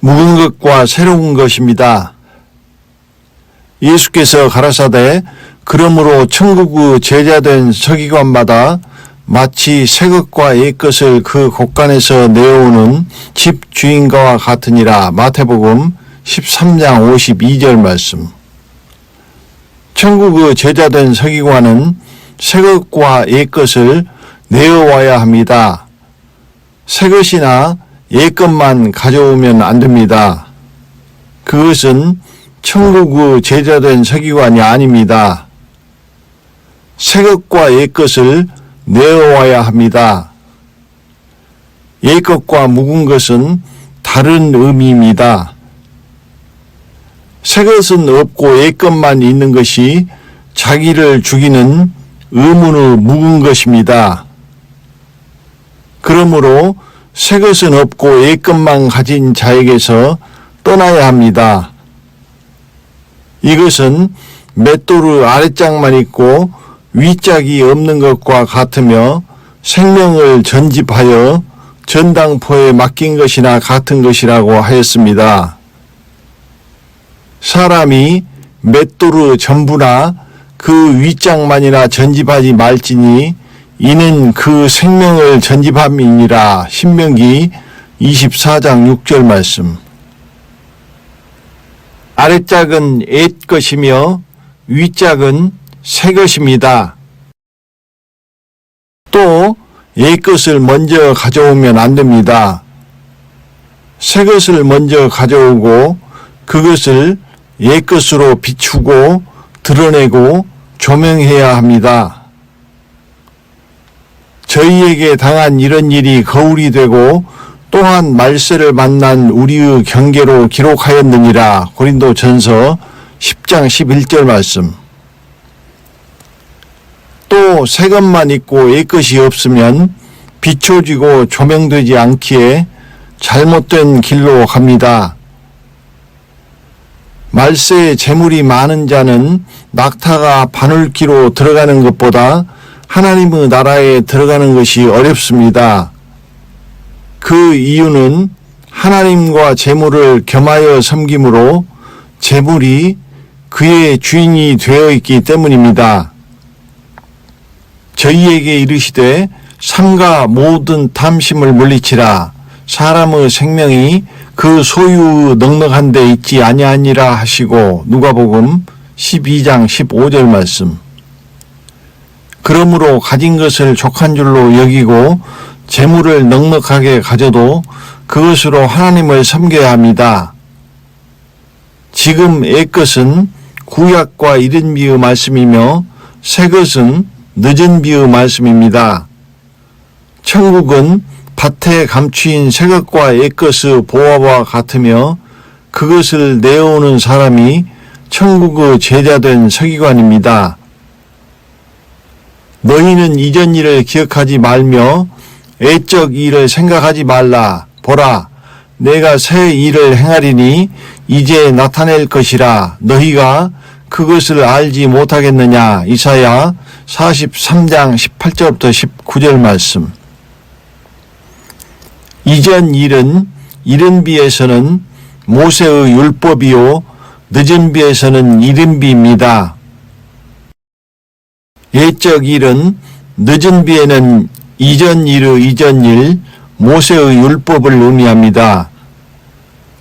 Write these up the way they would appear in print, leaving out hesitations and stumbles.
묵은 것과 새로운 것입니다. 예수께서 가라사대 그러므로 천국의 제자된 서기관마다 마치 새 것과 옛 것을 그 곳간에서 내어오는 집 주인과 같으니라. 마태복음 13장 52절 말씀. 천국의 제자된 서기관은 새 것과 옛 것을 내어와야 합니다. 새 것이나 옛 것만 가져오면 안 됩니다. 그것은 천국의 제자된 서기관이 아닙니다. 새 것과 옛 것을 내어와야 합니다. 옛 것과 묵은 것은 다른 의미입니다. 새 것은 없고 옛 것만 있는 것이 자기를 죽이는 의문의 묵은 것입니다. 그러므로 새 것은 없고 옛 것만 가진 자에게서 떠나야 합니다. 이것은 맷돌의 아랫짝만 있고 윗짝이 없는 것과 같으며 생명을 전집하여 전당포에 맡긴 것이나 같은 것이라고 하였습니다. 사람이 맷돌의 전부나 그 윗짝만이나 전집하지 말지니 이는 그 생명을 전집함이니라. 신명기 24장 6절 말씀. 아랫짝은 옛 것이며 윗짝은 새 것입니다. 또 옛 것을 먼저 가져오면 안 됩니다. 새 것을 먼저 가져오고 그것을 옛 것으로 비추고 드러내고 조명해야 합니다. 저희에게 당한 이런 일이 거울이 되고 또한 말세를 만난 우리의 경계로 기록하였느니라. 고린도전서 10장 11절 말씀. 또 새 것만 있고 옛 것이 없으면 비춰지고 조명되지 않기에 잘못된 길로 갑니다. 말세에 재물이 많은 자는 낙타가 바늘기로 들어가는 것보다 하나님의 나라에 들어가는 것이 어렵습니다. 그 이유는 하나님과 재물을 겸하여 섬김으로 재물이 그의 주인이 되어 있기 때문입니다. 저희에게 이르시되 삼가 모든 탐심을 물리치라. 사람의 생명이 그 소유 넉넉한 데 있지 아니하니라 하시고 누가복음 12장 15절 말씀. 그러므로 가진 것을 족한 줄로 여기고 재물을 넉넉하게 가져도 그것으로 하나님을 섬겨야 합니다. 지금 옛 것은 구약과 이른 비의 말씀이며 새 것은 늦은 비의 말씀입니다. 천국은 밭에 감추인 새 것과 옛 것의 보화와 같으며 그것을 내어오는 사람이 천국의 제자된 서기관입니다. 너희는 이전 일을 기억하지 말며 옛적 일을 생각하지 말라. 보라, 내가 새 일을 행하리니 이제 나타낼 것이라. 너희가 그것을 알지 못하겠느냐. 이사야 43장 18절부터 19절 말씀. 이전 일은 이른 비에서는 모세의 율법이요 늦은 비에서는 이른 비입니다. 옛적 일은 늦은 비에는 이전 일의 이전 일, 모세의 율법을 의미합니다.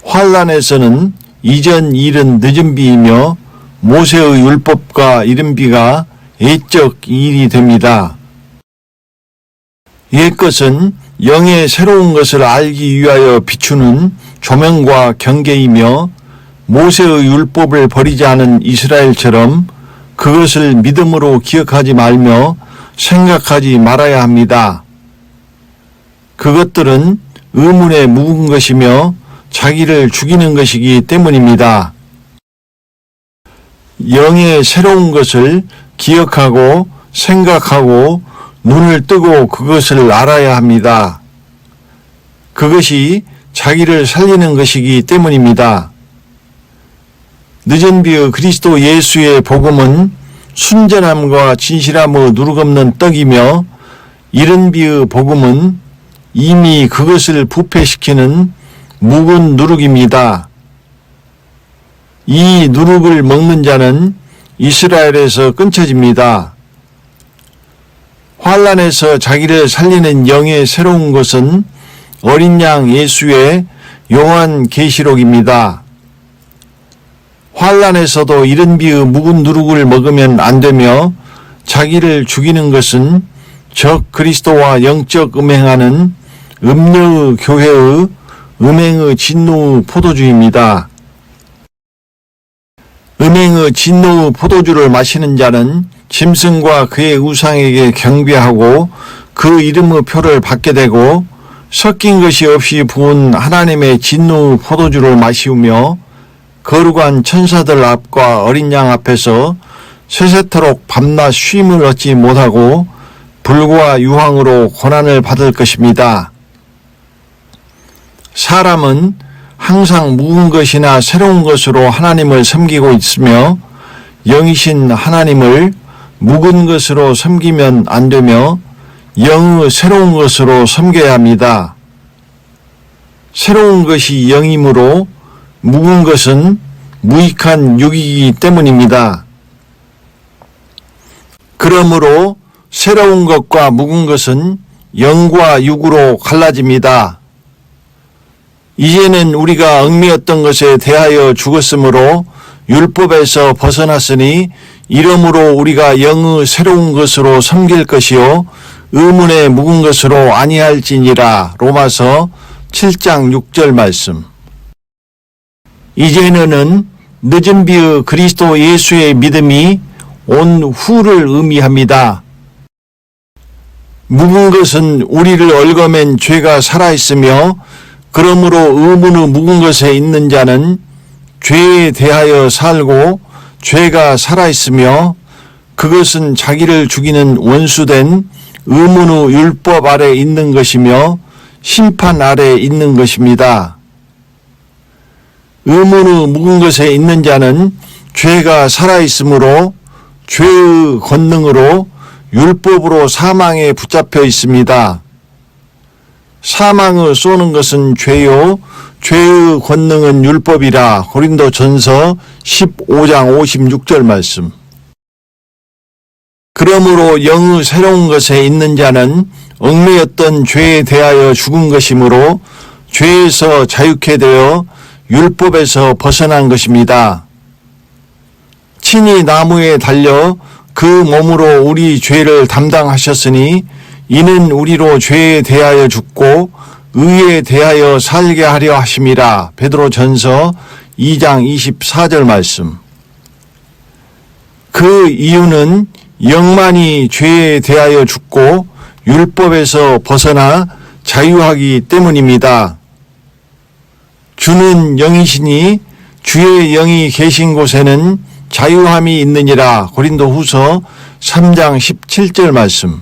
환란에서는 이전 일은 늦은 비이며 모세의 율법과 이른 비가 옛적 일이 됩니다. 옛 것은 영의 새로운 것을 알기 위하여 비추는 조명과 경계이며 모세의 율법을 버리지 않은 이스라엘처럼 그것을 믿음으로 기억하지 말며 생각하지 말아야 합니다. 그것들은 의문에 묵은 것이며 자기를 죽이는 것이기 때문입니다. 영의 새로운 것을 기억하고 생각하고 눈을 뜨고 그것을 알아야 합니다. 그것이 자기를 살리는 것이기 때문입니다. 늦은 비의 그리스도 예수의 복음은 순전함과 진실함의 누룩없는 떡이며 이른 비의 복음은 이미 그것을 부패시키는 묵은 누룩입니다. 이 누룩을 먹는 자는 이스라엘에서 끊쳐집니다. 환난에서 자기를 살리는 영의 새로운 것은 어린 양 예수의 요한 계시록입니다. 환난에서도 이른 비의 묵은 누룩을 먹으면 안 되며 자기를 죽이는 것은 적 그리스도와 영적 음행하는 음녀의 교회의 음행의 진노의 포도주입니다. 음행의 진노의 포도주를 마시는 자는 짐승과 그의 우상에게 경배하고 그 이름의 표를 받게 되고 섞인 것이 없이 부은 하나님의 진노의 포도주를 마시우며 거룩한 천사들 앞과 어린 양 앞에서 세세토록 밤낮 쉼을 얻지 못하고 불과 유황으로 고난을 받을 것입니다. 사람은 항상 묵은 것이나 새로운 것으로 하나님을 섬기고 있으며 영이신 하나님을 묵은 것으로 섬기면 안 되며 영의 새로운 것으로 섬겨야 합니다. 새로운 것이 영이므로 묵은 것은 무익한 육이기 때문입니다. 그러므로 새로운 것과 묵은 것은 영과 육으로 갈라집니다. 이제는 우리가 얽매였던 것에 대하여 죽었으므로 율법에서 벗어났으니 이러므로 우리가 영의 새로운 것으로 섬길 것이요 의문의 묵은 것으로 아니할지니라. 로마서 7장 6절 말씀. 이제는 늦은 비의 그리스도 예수의 믿음이 온 후를 의미합니다. 묵은 것은 우리를 얽어맨 죄가 살아있으며 그러므로 의문의 묵은 것에 있는 자는 죄에 대하여 살고 죄가 살아있으며 그것은 자기를 죽이는 원수된 의문의 율법 아래 있는 것이며 심판 아래 있는 것입니다. 의문의 묵은 것에 있는 자는 죄가 살아있으므로 죄의 권능으로 율법으로 사망에 붙잡혀 있습니다. 사망을 쏘는 것은 죄요 죄의 권능은 율법이라. 고린도전서 15장 56절 말씀. 그러므로 영의 새로운 것에 있는 자는 얽매였던 죄에 대하여 죽은 것이므로 죄에서 자유케 되어 율법에서 벗어난 것입니다. 친히 나무에 달려 그 몸으로 우리 죄를 담당하셨으니 이는 우리로 죄에 대하여 죽고 의에 대하여 살게 하려 하심이라. 베드로전서 2장 24절 말씀. 그 이유는 영만이 죄에 대하여 죽고 율법에서 벗어나 자유하기 때문입니다. 주는 영이시니 주의 영이 계신 곳에는 자유함이 있느니라. 고린도후서 3장 17절 말씀.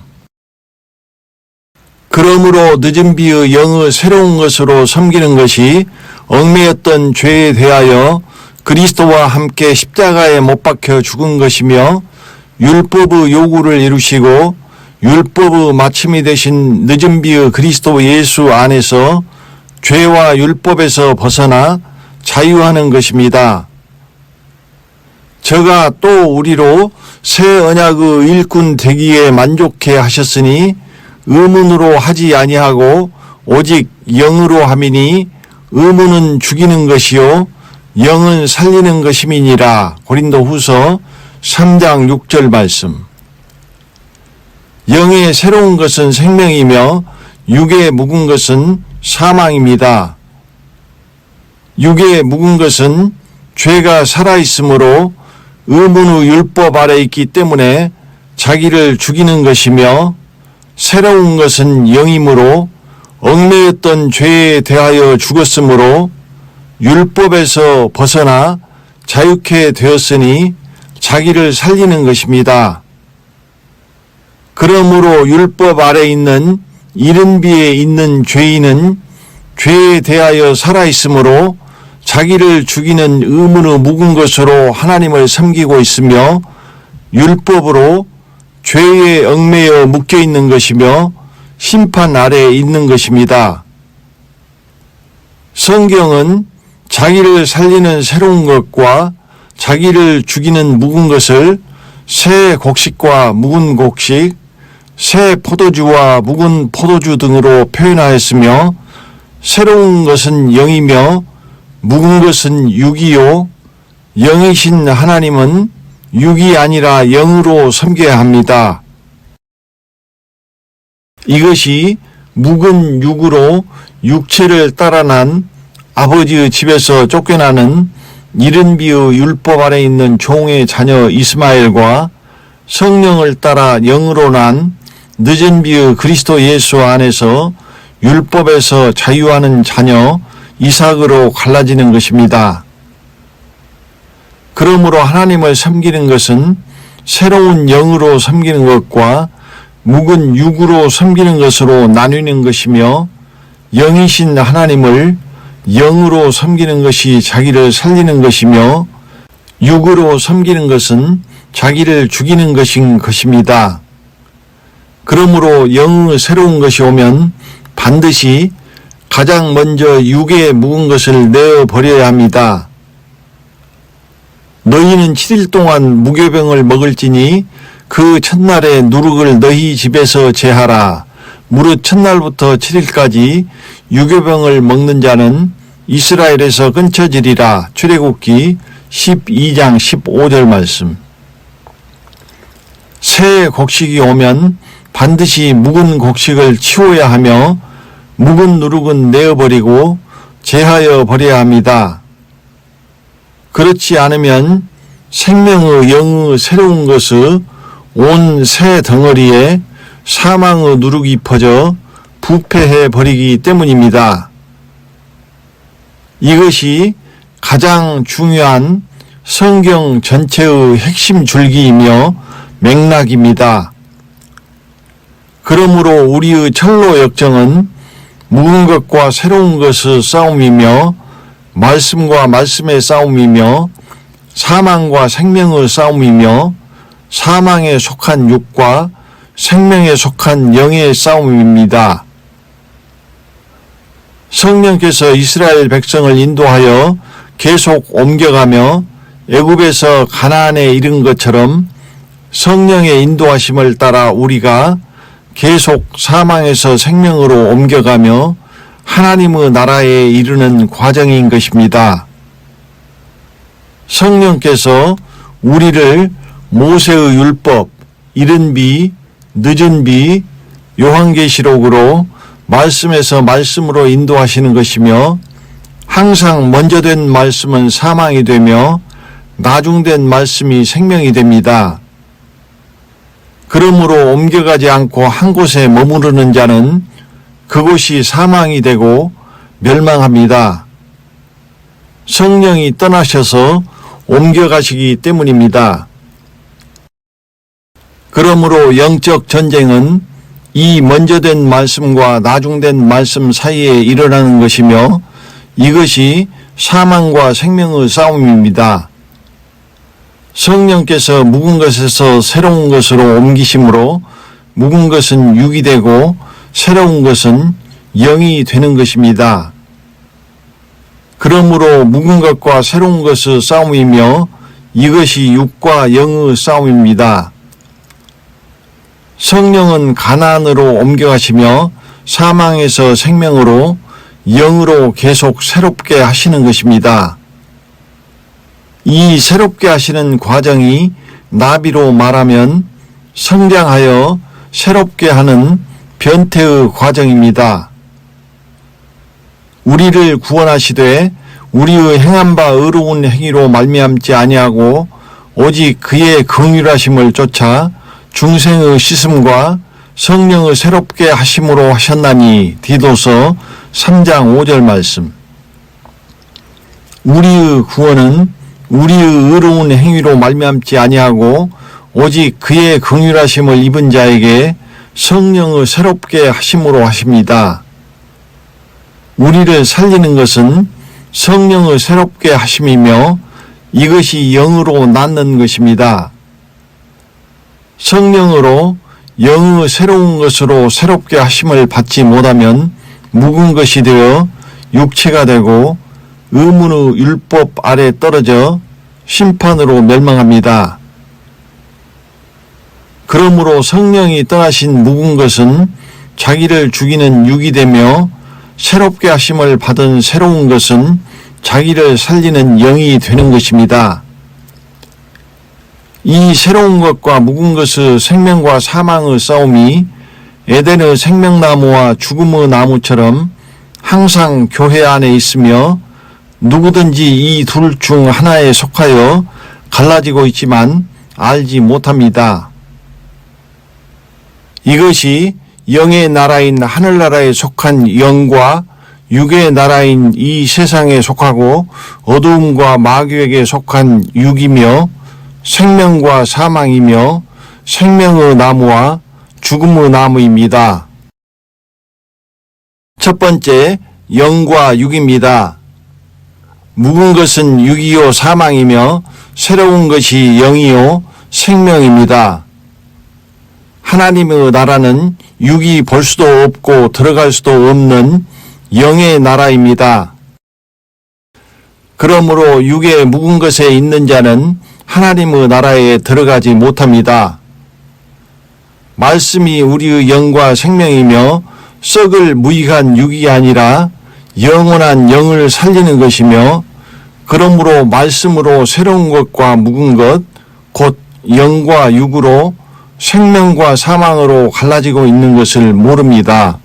그러므로 늦은 비의 영의 새로운 것으로 섬기는 것이 얽매였던 죄에 대하여 그리스도와 함께 십자가에 못 박혀 죽은 것이며 율법의 요구를 이루시고 율법의 마침이 되신 늦은 비의 그리스도 예수 안에서 죄와 율법에서 벗어나 자유하는 것입니다. 저가 또 우리로 새 언약의 일꾼 되기에 만족해 하셨으니 의문으로 하지 아니하고 오직 영으로 함이니 의문은 죽이는 것이요 영은 살리는 것임이니라. 고린도후서 3장 6절 말씀. 영의 새로운 것은 생명이며 육의 묵은 것은 사망입니다. 육의 묵은 것은 죄가 살아있으므로 의문의 율법 아래 있기 때문에 자기를 죽이는 것이며 새로운 것은 영이므로 얽매였던 죄에 대하여 죽었으므로 율법에서 벗어나 자유케 되었으니 자기를 살리는 것입니다. 그러므로 율법 아래 있는 이른 비에 있는 죄인은 죄에 대하여 살아있으므로 자기를 죽이는 의문의 묵은 것으로 하나님을 섬기고 있으며 율법으로 죄에 얽매여 묶여 있는 것이며 심판 아래에 있는 것입니다. 성경은 자기를 살리는 새로운 것과 자기를 죽이는 묵은 것을 새 곡식과 묵은 곡식, 새 포도주와 묵은 포도주 등으로 표현하였으며 새로운 것은 영이며 묵은 것은 육이요 영이신 하나님은 육이 아니라 영으로 섬겨야 합니다. 이것이 묵은 육으로 육체를 따라 난 아버지의 집에서 쫓겨나는 이른비의 율법 아래 있는 종의 자녀 이스마엘과 성령을 따라 영으로 난 늦은비의 그리스도 예수 안에서 율법에서 자유하는 자녀 이삭으로 갈라지는 것입니다. 그러므로 하나님을 섬기는 것은 새로운 영으로 섬기는 것과 묵은 육으로 섬기는 것으로 나뉘는 것이며 영이신 하나님을 영으로 섬기는 것이 자기를 살리는 것이며 육으로 섬기는 것은 자기를 죽이는 것인 것입니다. 그러므로 영의 새로운 것이 오면 반드시 가장 먼저 육에 묵은 것을 내어버려야 합니다. 너희는 7일 동안 무교병을 먹을지니 그 첫날에 누룩을 너희 집에서 제하라. 무릇 첫날부터 7일까지 유교병을 먹는 자는 이스라엘에서 끊쳐지리라. 출애굽기 12장 15절 말씀. 새 곡식이 오면 반드시 묵은 곡식을 치워야 하며 묵은 누룩은 내어버리고 제하여 버려야 합니다. 그렇지 않으면 생명의 영의 새로운 것의 온 새 덩어리에 사망의 누룩이 퍼져 부패해 버리기 때문입니다. 이것이 가장 중요한 성경 전체의 핵심 줄기이며 맥락입니다. 그러므로 우리의 철로 역정은 묵은 것과 새로운 것의 싸움이며 말씀과 말씀의 싸움이며 사망과 생명의 싸움이며 사망에 속한 육과 생명에 속한 영의 싸움입니다. 성령께서 이스라엘 백성을 인도하여 계속 옮겨가며 애굽에서 가나안에 이른 것처럼 성령의 인도하심을 따라 우리가 계속 사망에서 생명으로 옮겨가며 하나님의 나라에 이르는 과정인 것입니다. 성령께서 우리를 모세의 율법, 이른비, 늦은비, 요한계시록으로 말씀에서 말씀으로 인도하시는 것이며 항상 먼저 된 말씀은 사망이 되며 나중된 말씀이 생명이 됩니다. 그러므로 옮겨가지 않고 한 곳에 머무르는 자는 그곳이 사망이 되고 멸망합니다. 성령이 떠나셔서 옮겨가시기 때문입니다. 그러므로 영적 전쟁은 이 먼저 된 말씀과 나중된 말씀 사이에 일어나는 것이며 이것이 사망과 생명의 싸움입니다. 성령께서 묵은 것에서 새로운 것으로 옮기심으로 묵은 것은 육이 되고 새로운 것은 영이 되는 것입니다. 그러므로 묵은 것과 새로운 것의 싸움이며 이것이 육과 영의 싸움입니다. 성령은 가나안으로 옮겨가시며 사망에서 생명으로 영으로 계속 새롭게 하시는 것입니다. 이 새롭게 하시는 과정이 나비로 말하면 성장하여 새롭게 하는 변태의 과정입니다. 우리를 구원하시되 우리의 행한 바 의로운 행위로 말미암지 아니하고 오직 그의 긍휼하심을 쫓아 중생의 씻음과 성령의 새롭게 하심으로 하셨나니. 디도서 3장 5절 말씀. 우리의 구원은 우리의 의로운 행위로 말미암지 아니하고 오직 그의 긍휼하심을 입은 자에게 성령의 새롭게 하심으로 하십니다. 우리를 살리는 것은 성령의 새롭게 하심이며 이것이 영으로 낳는 것입니다. 성령으로 영의 새로운 것으로 새롭게 하심을 받지 못하면 묵은 것이 되어 육체가 되고 의문의 율법 아래 떨어져 심판으로 멸망합니다. 그러므로 성령이 떠나신 묵은 것은 자기를 죽이는 육이 되며 새롭게 하심을 받은 새로운 것은 자기를 살리는 영이 되는 것입니다. 이 새로운 것과 묵은 것의 생명과 사망의 싸움이 에덴의 생명나무와 죽음의 나무처럼 항상 교회 안에 있으며 누구든지 이 둘 중 하나에 속하여 갈라지고 있지만 알지 못합니다. 이것이 영의 나라인 하늘나라에 속한 영과 육의 나라인 이 세상에 속하고 어두움과 마귀에게 속한 육이며 생명과 사망이며 생명의 나무와 죽음의 나무입니다. 첫 번째, 영과 육입니다. 묵은 것은 육이요 사망이며 새로운 것이 영이요 생명입니다. 하나님의 나라는 육이 볼 수도 없고 들어갈 수도 없는 영의 나라입니다. 그러므로 육의 묵은 것에 있는 자는 하나님의 나라에 들어가지 못합니다. 말씀이 우리의 영과 생명이며 썩을 무익한 육이 아니라 영원한 영을 살리는 것이며 그러므로 말씀으로 새로운 것과 묵은 것, 곧 영과 육으로 생명과 사망으로 갈라지고 있는 것을 모릅니다.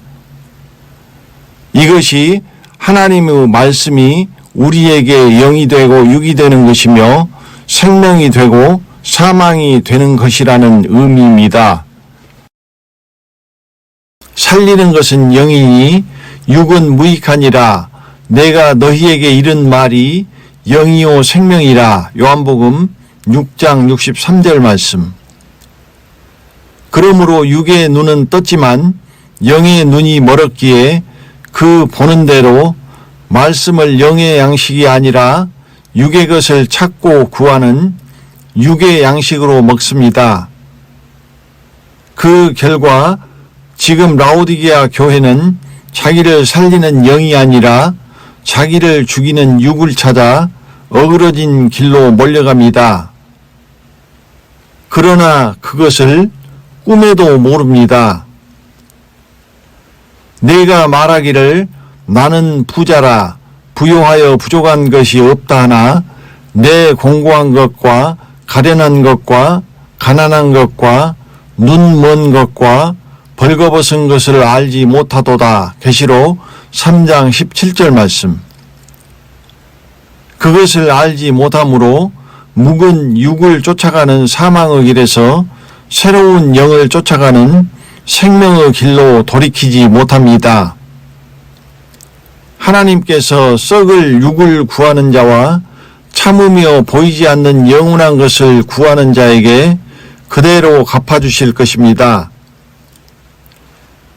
이것이 하나님의 말씀이 우리에게 영이 되고 육이 되는 것이며 생명이 되고 사망이 되는 것이라는 의미입니다. 살리는 것은 영이니 육은 무익하니라. 내가 너희에게 이른 말이 영이요 생명이라. 요한복음 6장 63절 말씀. 그러므로 육의 눈은 떴지만 영의 눈이 멀었기에 그 보는 대로 말씀을 영의 양식이 아니라 육의 것을 찾고 구하는 육의 양식으로 먹습니다. 그 결과 지금 라오디게아 교회는 자기를 살리는 영이 아니라 자기를 죽이는 육을 찾아 어그러진 길로 몰려갑니다. 그러나 그것을 꿈에도 모릅니다. 내가 말하기를 나는 부자라 부요하여 부족한 것이 없다 하나 내 공고한 것과 가련한 것과 가난한 것과 눈 먼 것과 벌거벗은 것을 알지 못하도다. 계시록 3장 17절 말씀. 그것을 알지 못하므로 묵은 육을 쫓아가는 사망의 길에서 새로운 영을 쫓아가는 생명의 길로 돌이키지 못합니다. 하나님께서 썩을 육을 구하는 자와 참으며 보이지 않는 영원한 것을 구하는 자에게 그대로 갚아주실 것입니다.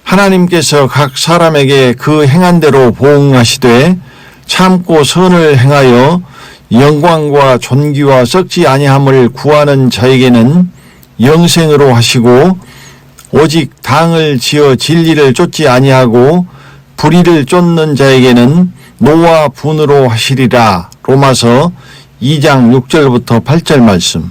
하나님께서 각 사람에게 그 행한 대로 보응하시되 참고 선을 행하여 영광과 존귀와 썩지 아니함을 구하는 자에게는 영생으로 하시고 오직 당을 지어 진리를 쫓지 아니하고 불의를 쫓는 자에게는 노와 분으로 하시리라. 로마서 2장 6절부터 8절 말씀.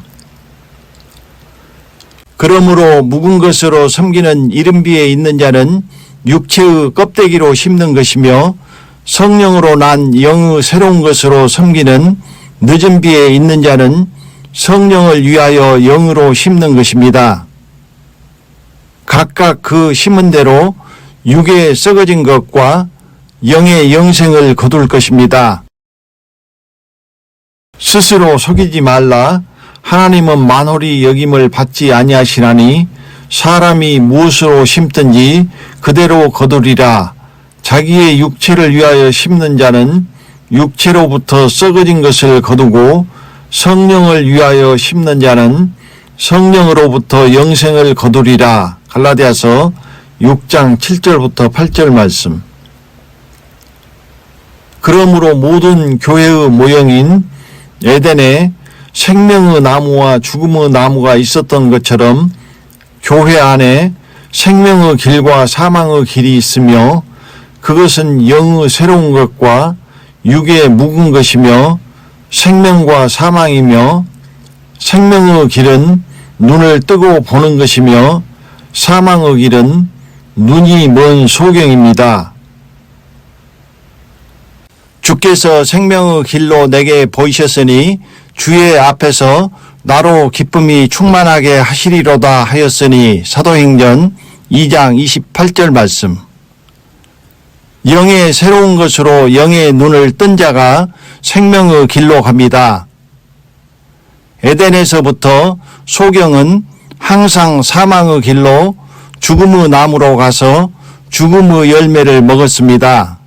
그러므로 묵은 것으로 섬기는 이른비에 있는 자는 육체의 껍데기로 심는 것이며 성령으로 난 영의 새로운 것으로 섬기는 늦은 비에 있는 자는 성령을 위하여 영으로 심는 것입니다. 각각 그 심은 대로 육의 썩어진 것과 영의 영생을 거둘 것입니다. 스스로 속이지 말라. 하나님은 만홀히 여김을 받지 아니하시나니 사람이 무엇으로 심든지 그대로 거두리라. 자기의 육체를 위하여 심는 자는 육체로부터 썩어진 것을 거두고 성령을 위하여 심는 자는 성령으로부터 영생을 거두리라. 갈라디아서 6장 7절부터 8절 말씀. 그러므로 모든 교회의 모형인 에덴에 생명의 나무와 죽음의 나무가 있었던 것처럼 교회 안에 생명의 길과 사망의 길이 있으며 그것은 영의 새로운 것과 육의 묵은 것이며 생명과 사망이며 생명의 길은 눈을 뜨고 보는 것이며 사망의 길은 눈이 먼 소경입니다. 주께서 생명의 길로 내게 보이셨으니 주의 앞에서 나로 기쁨이 충만하게 하시리로다 하였으니 사도행전 2장 28절 말씀. 영의 새로운 것으로 영의 눈을 뜬 자가 생명의 길로 갑니다. 에덴에서부터 소경은 항상 사망의 길로 죽음의 나무로 가서 죽음의 열매를 먹었습니다.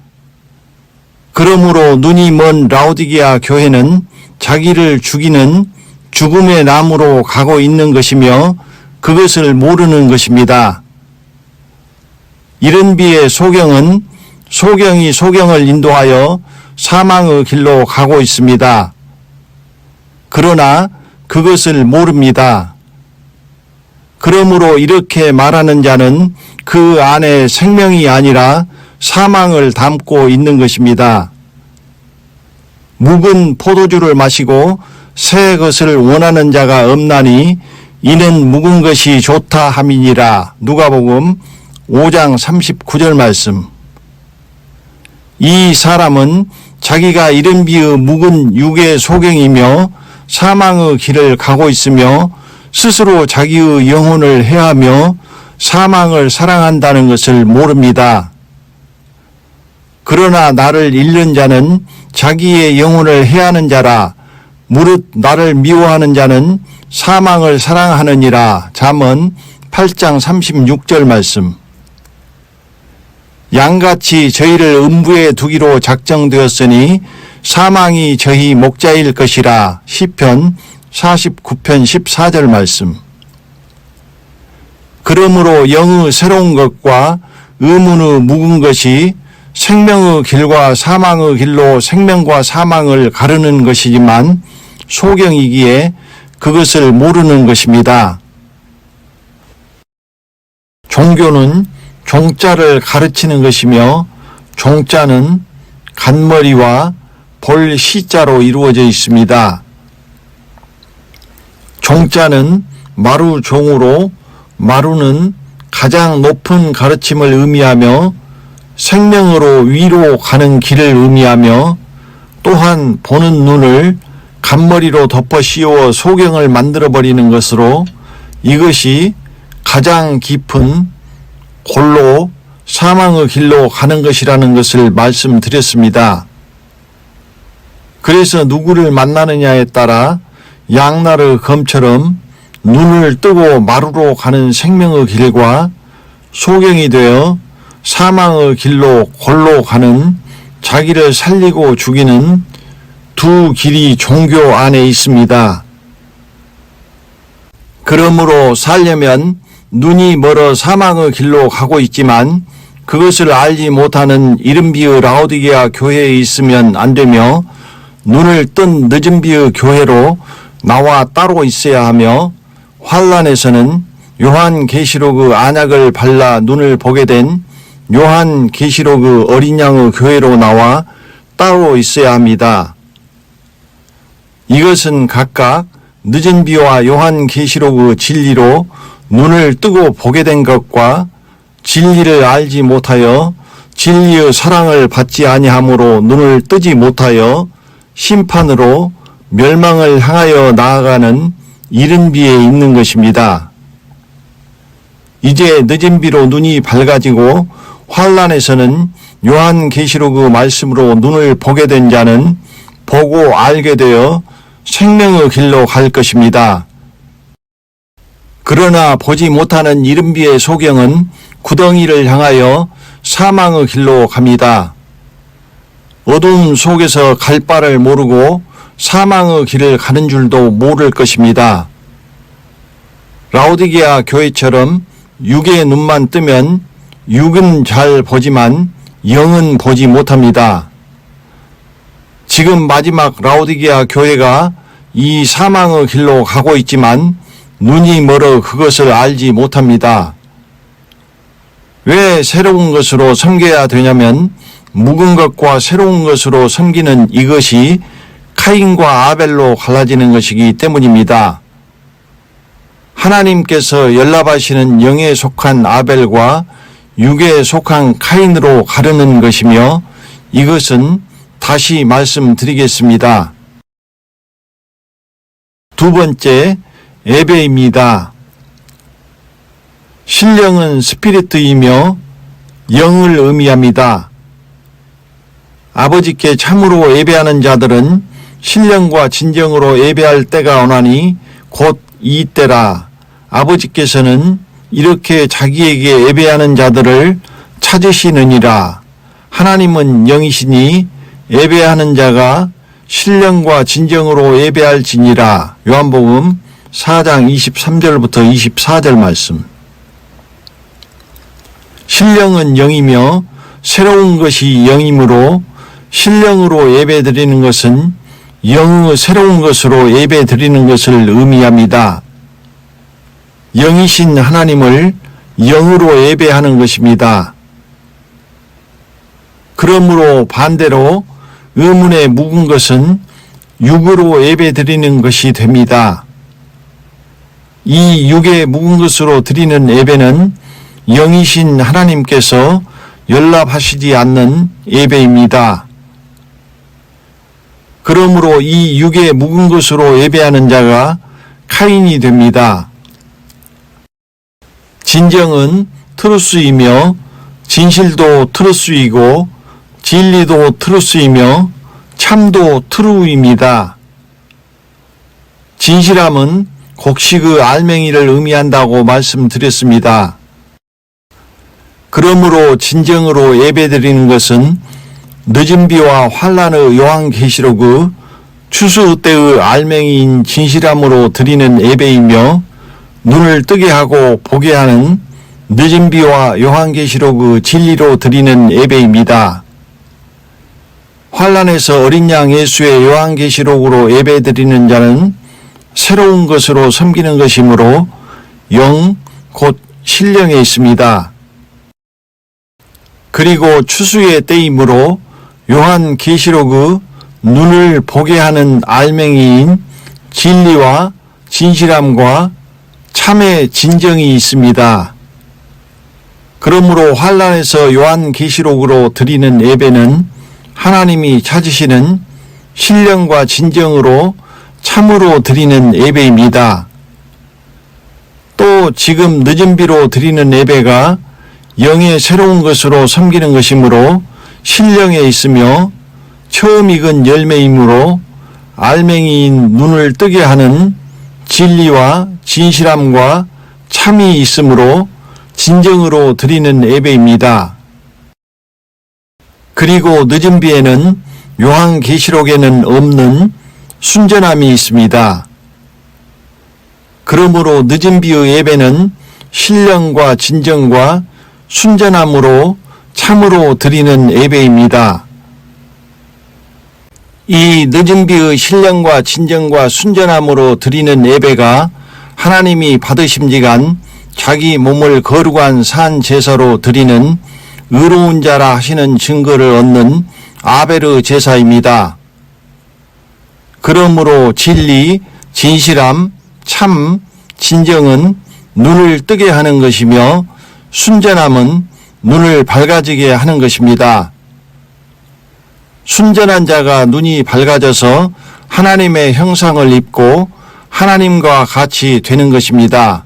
그러므로 눈이 먼 라오디게아 교회는 자기를 죽이는 죽음의 나무로 가고 있는 것이며 그것을 모르는 것입니다. 이른 비의 소경은 소경이 소경을 인도하여 사망의 길로 가고 있습니다. 그러나 그것을 모릅니다. 그러므로 이렇게 말하는 자는 그 안에 생명이 아니라 사망을 담고 있는 것입니다. 묵은 포도주를 마시고 새 것을 원하는 자가 없나니 이는 묵은 것이 좋다 함이니라. 누가복음 5장 39절 말씀. 이 사람은 자기가 이른 비의 묵은 육의 소경이며 사망의 길을 가고 있으며 스스로 자기의 영혼을 해하며 사망을 사랑한다는 것을 모릅니다. 그러나 나를 잃는 자는 자기의 영혼을 해하는 자라. 무릇 나를 미워하는 자는 사망을 사랑하느니라. 잠언 8장 36절 말씀. 양같이 저희를 음부에 두기로 작정되었으니 사망이 저희 목자일 것이라. 시편 49편 14절 말씀. 그러므로 영의 새로운 것과 의문의 묵은 것이 생명의 길과 사망의 길로 생명과 사망을 가르는 것이지만 소경이기에 그것을 모르는 것입니다. 종교는 종자를 가르치는 것이며 종자는 간머리와 볼 시자로 이루어져 있습니다. 종자는 마루종으로 마루는 가장 높은 가르침을 의미하며 생명으로 위로 가는 길을 의미하며 또한 보는 눈을 간머리로 덮어 씌워 소경을 만들어버리는 것으로 이것이 가장 깊은 골로 사망의 길로 가는 것이라는 것을 말씀드렸습니다. 그래서 누구를 만나느냐에 따라 양날의 검처럼 눈을 뜨고 마루로 가는 생명의 길과 소경이 되어 사망의 길로 골로 가는 자기를 살리고 죽이는 두 길이 종교 안에 있습니다. 그러므로 살려면 눈이 멀어 사망의 길로 가고 있지만 그것을 알지 못하는 이른 비의 라오디게아 교회에 있으면 안 되며 눈을 뜬 늦은 비의 교회로 나와 따로 있어야 하며 환란에서는 요한계시록의 안약을 발라 눈을 보게 된 요한계시록의 어린 양의 교회로 나와 따로 있어야 합니다. 이것은 각각 늦은 비와 요한계시록의 진리로 눈을 뜨고 보게 된 것과 진리를 알지 못하여 진리의 사랑을 받지 아니함으로 눈을 뜨지 못하여 심판으로 멸망을 향하여 나아가는 이른 비에 있는 것입니다. 이제 늦은 비로 눈이 밝아지고 환란에서는 요한계시록의 말씀으로 눈을 보게 된 자는 보고 알게 되어 생명의 길로 갈 것입니다. 그러나 보지 못하는 이른 비의 소경은 구덩이를 향하여 사망의 길로 갑니다. 어두움 속에서 갈 바를 모르고 사망의 길을 가는 줄도 모를 것입니다. 라오디게아 교회처럼 육의 눈만 뜨면 육은 잘 보지만 영은 보지 못합니다. 지금 마지막 라오디게아 교회가 이 사망의 길로 가고 있지만 눈이 멀어 그것을 알지 못합니다. 왜 새로운 것으로 섬겨야 되냐면 묵은 것과 새로운 것으로 섬기는 이것이 카인과 아벨로 갈라지는 것이기 때문입니다. 하나님께서 연합하시는 영에 속한 아벨과 육에 속한 카인으로 가르는 것이며 이것은 다시 말씀드리겠습니다. 두 번째, 예배입니다. 신령은 스피리트이며 영을 의미합니다. 아버지께 참으로 예배하는 자들은 신령과 진정으로 예배할 때가 오나니 곧 이 때라. 아버지께서는 이렇게 자기에게 예배하는 자들을 찾으시느니라. 하나님은 영이시니 예배하는 자가 신령과 진정으로 예배할지니라. 요한복음 4장 23절부터 24절 말씀. 신령은 영이며 새로운 것이 영이므로 신령으로 예배드리는 것은 영의 새로운 것으로 예배드리는 것을 의미합니다. 영이신 하나님을 영으로 예배하는 것입니다. 그러므로 반대로 의문에 묵은 것은 육으로 예배드리는 것이 됩니다. 이 육에 묵은 것으로 드리는 예배는 영이신 하나님께서 연락하시지 않는 예배입니다. 그러므로 이 육에 묵은 것으로 예배하는 자가 카인이 됩니다. 진정은 트루스이며 진실도 트루스이고 진리도 트루스이며 참도 트루입니다. 진실함은 곡식의 알맹이를 의미한다고 말씀드렸습니다. 그러므로 진정으로 예배드리는 것은 늦은 비와 환란의 요한계시록의 추수 때의 알맹이인 진실함으로 드리는 예배이며 눈을 뜨게 하고 보게 하는 늦은 비와 요한계시록의 진리로 드리는 예배입니다. 환란에서 어린 양 예수의 요한계시록으로 예배드리는 자는 새로운 것으로 섬기는 것이므로 영 곧 신령에 있습니다. 그리고 추수의 때이므로 요한계시록의 눈을 보게 하는 알맹이인 진리와 진실함과 참의 진정이 있습니다. 그러므로 환란에서 요한계시록으로 드리는 예배는 하나님이 찾으시는 신령과 진정으로 참으로 드리는 예배입니다. 또 지금 늦은 비로 드리는 예배가 영의 새로운 것으로 섬기는 것이므로 신령에 있으며 처음 익은 열매이므로 알맹이인 눈을 뜨게 하는 진리와 진실함과 참이 있으므로 진정으로 드리는 예배입니다. 그리고 늦은 비에는 요한계시록에는 없는 순전함이 있습니다. 그러므로 늦은 비의 예배는 신령과 진정과 순전함으로 참으로 드리는 예배입니다. 이 늦은 비의 신령과 진정과 순전함으로 드리는 예배가 하나님이 받으심지간 자기 몸을 거룩한 산 제사로 드리는 의로운 자라 하시는 증거를 얻는 아벨의 제사입니다. 그러므로 진리, 진실함, 참, 진정은 눈을 뜨게 하는 것이며 순전함은 눈을 밝아지게 하는 것입니다. 순전한 자가 눈이 밝아져서 하나님의 형상을 입고 하나님과 같이 되는 것입니다.